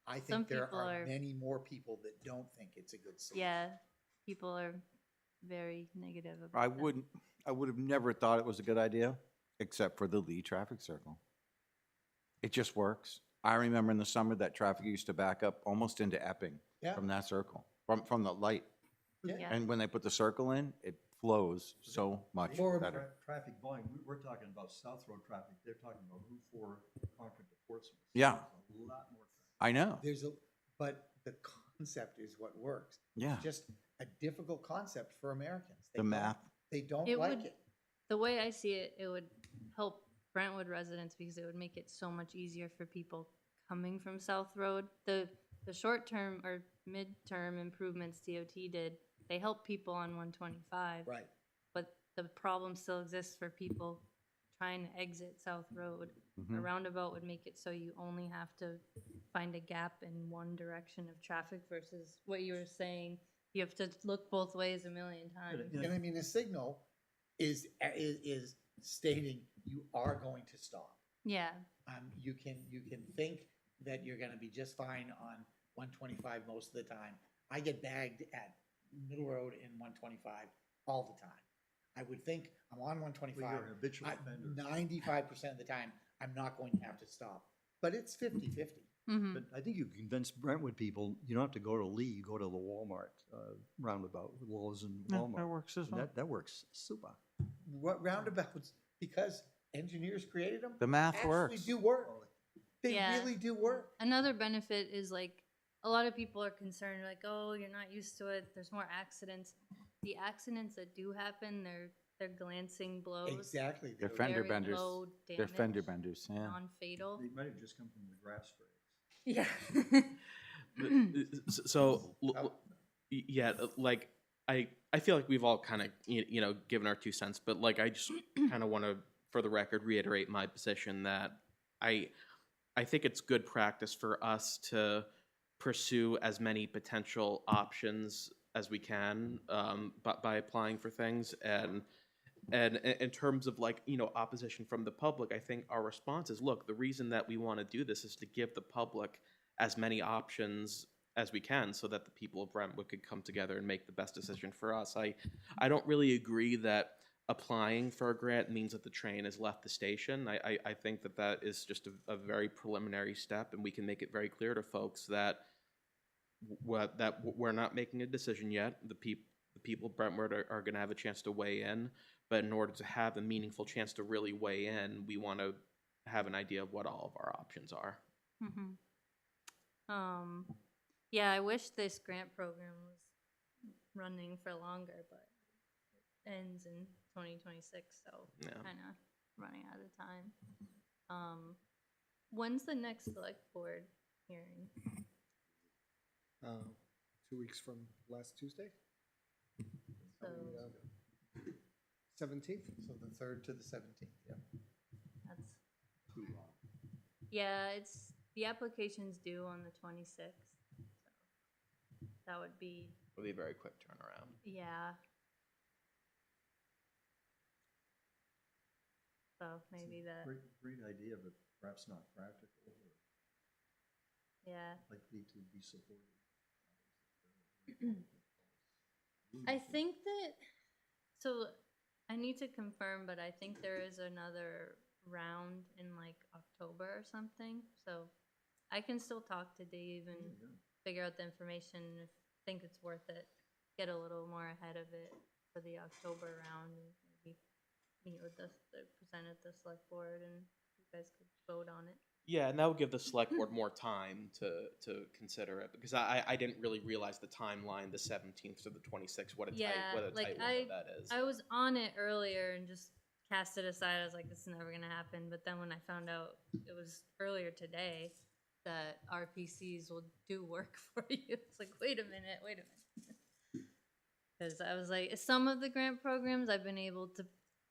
I
Some
think there
people
are
are-
many more people that don't think it's a good solution.
yeah, people are very negative about
I
that.
would have never thought it was a good idea, except for the Lee traffic circle. It just works. I remember in the summer that traffic used to back up almost into Epping
Yeah.
from that circle, from the light.
Yeah.
Yeah.
And when they put the circle in, it flows so much
More of
better.
traffic volume, we're talking about South Road traffic, they're talking about Route 4, Concord to Portsmouth.
Yeah.
There's a lot more traffic.
I know.
But the concept is what works.
Yeah.
It's just a difficult concept for Americans. They
The
don't-
math.
They don't
It
like
would-
it.
The way I see it, it would help Brentwood residents because it would make it so much easier for people coming from South Road. The short-term or mid-term improvements DOT did, they help people on 125.
Right.
But the problem still exists for people trying to exit South Road. A
Mhm.
roundabout would make it so you only have to find a gap in one direction of traffic versus what you were saying. You have to look both ways a million times.
And I mean, the signal is stating you are going to stop.
Yeah,
You can think that you're gonna be just fine on 125 most of the time. I get bagged at Middle Road and 125 all the time. I would think I'm on 125.
Well, you're an habitual offender.
95% of the time, I'm not going to have to stop. But it's 50-50.
mm-hmm.
But I think you convince Brentwood people, you don't have to go to Lee, you go to the Walmart roundabout, Lowe's and Walmart.
works as
And that works super.
What roundabouts, because engineers created them,
The math
actually
works.
do work. They
Yeah.
really do work.
Another benefit is like a lot of people are concerned, like, oh, you're not used to it. There's more accidents. The accidents that do happen, they're glancing blows.
Exactly.
They're fender
very
benders.
low
They're fender
damage,
benders, yeah.
Non-fatal.
They might have just come from the grass sprays.
Yeah.
Yeah, like I feel like we've all kind of given our 2 cents, but like I just kind of want to, for the record, reiterate my position that I think it's good practice for us to pursue as many potential options as we can by applying for things, and in terms of opposition from the public, I think our response is, look, the reason that we want to do this is to give the public as many options as we can so that the people of Brentwood could come together and make the best decision for us. I don't really agree that applying for a grant means that the train has left the station. I think that that is just a very preliminary step, and we can make it very clear to folks that we're not making a decision yet. The people of Brentwood are going to have a chance to weigh in, but in order to have a meaningful chance to really weigh in, we want to have an idea of what all of our options are.
Yeah, I wish this grant program was running for longer, but it ends in 2026, so
Yeah.
kind of running out of time. When's the next select board hearing?
2 weeks from last Tuesday,
So
17th?
So the 3rd to the 17th, yeah.
that's yeah, it's the application's due on the 26th, so that would be
It'll be a very quick turnaround.
yeah. So maybe that
Great idea, but perhaps not practical or
yeah.
likely to be supported.
I think that, so I need to confirm, but I think there is another round in like October or something. So I can still talk to Dave and figure out the information. If I think it's worth it, get a little more ahead of it for the October round and maybe meet with the present at the select board and you guys could vote on it.
Yeah, and that would give the select board more time to consider it, because I didn't really realize the timeline, the 17th to the 26th, what a
Yeah,
tight
like
window that is.
I was on it earlier and just cast it aside. I was like, this is never gonna happen. But then when I found out it was earlier today that RPCs will do work for you, it's like, wait a minute. Because I was like, some of the grant programs I've been able to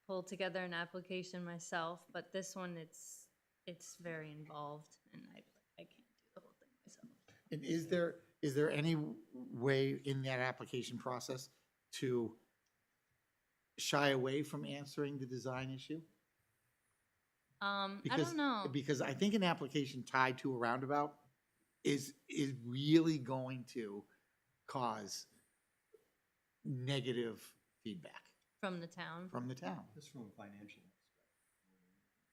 pull together an application myself, but this one it's very involved, and I can't do the whole thing myself.
And is there any way in that application process to shy away from answering the design issue?
I
Because-
don't know.
Because I think an application tied to a roundabout is really going to cause negative feedback
From the town.
from the town.
Just from a financial aspect.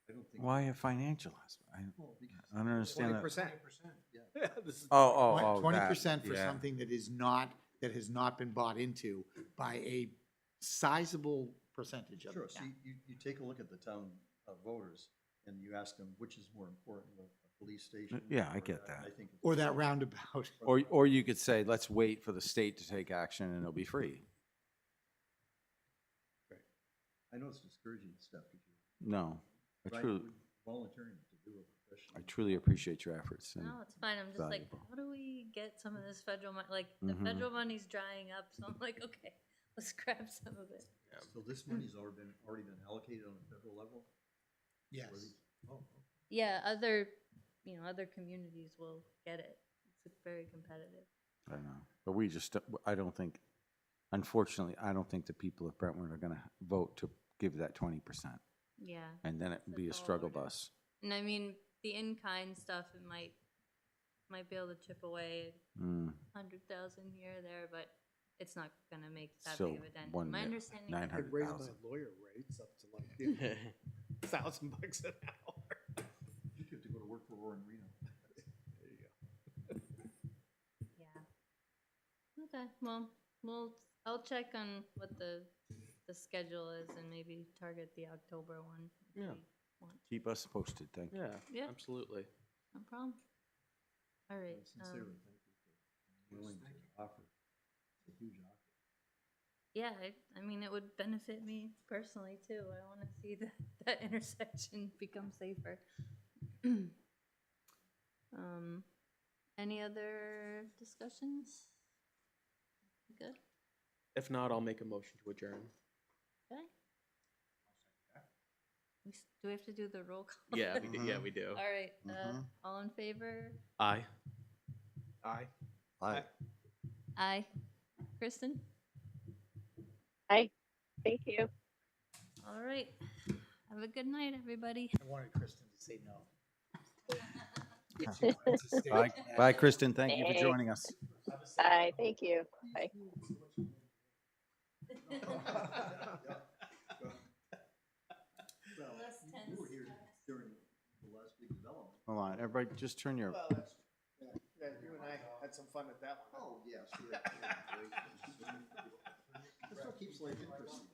I don't think.
Why a financial aspect?
Well, because
I don't understand that.
20%.
Yeah, this is.
Oh,
20% for
yeah.
something that has not been bought into by a sizable percentage of the
Sure, so
town.
you take a look at the town voters and you ask them, which is more important, a police station?
Yeah, I
or
get that.
I think. it's-
Or that roundabout.
Or you could say, let's wait for the state to take action and it'll be free.
I know it's discouraging stuff, because
No,
you're volunteering to do it
I
professionally.
truly appreciate your efforts. And
No, it's fine. I'm just like,
valuable.
how do we get some of this federal money? Like, the
Mhm.
federal money's drying up, so I'm like, okay, let's grab some of it.
So this money's already been allocated on a federal level?
Yes.
Or these- Oh,
Yeah, other communities will get it. It's very competitive.
I don't know. But we just, I don't think, unfortunately, I don't think the people of Brentwood are gonna vote to give that 20%.
Yeah.
And then it would be a
That's all
struggle
we're doing.
bus.
And I mean, the in-kind stuff, it might be able to chip away
Mm,
100,000 here or there, but it's not gonna make that
Still
big of a dent.
one
My
mi-
understanding.
I'd
900.
raise my
100,000.
lawyer rates up to like $1,000 an hour.
You have to go to work for Warren Reno.
There you go.
Yeah. Okay, well, I'll check on what the schedule is and maybe target the October one. if
Yeah.
we want.
Keep us posted, thank you.
Yeah,
Yeah.
absolutely.
No problem. All right.
Sincerely, thank you for being willing to offer. It's a huge offer.
Yeah, I mean, it would benefit me personally too. I want to see that intersection become safer. Any other discussions? Good.
If not, I'll make a motion to adjourn.
Okay. Do we have to do the roll call?
Yeah, we do. Yeah, we do.
All right.
Mhm.
All in favor?
Aye.
Aye.
Aye.
Aye. Kristen?
Hi, thank you.
All right. Have a good night, everybody.
I wanted Kristen to say no.
Bye, bye, Kristen. Thank you for
Thanks.
joining us.
Bye, thank you. Bye.
You were here during the last big development.
Hold on, everybody, just turn your,
Yeah, you and I had some fun at that one.
Oh, yeah, sure. That's what keeps life interesting.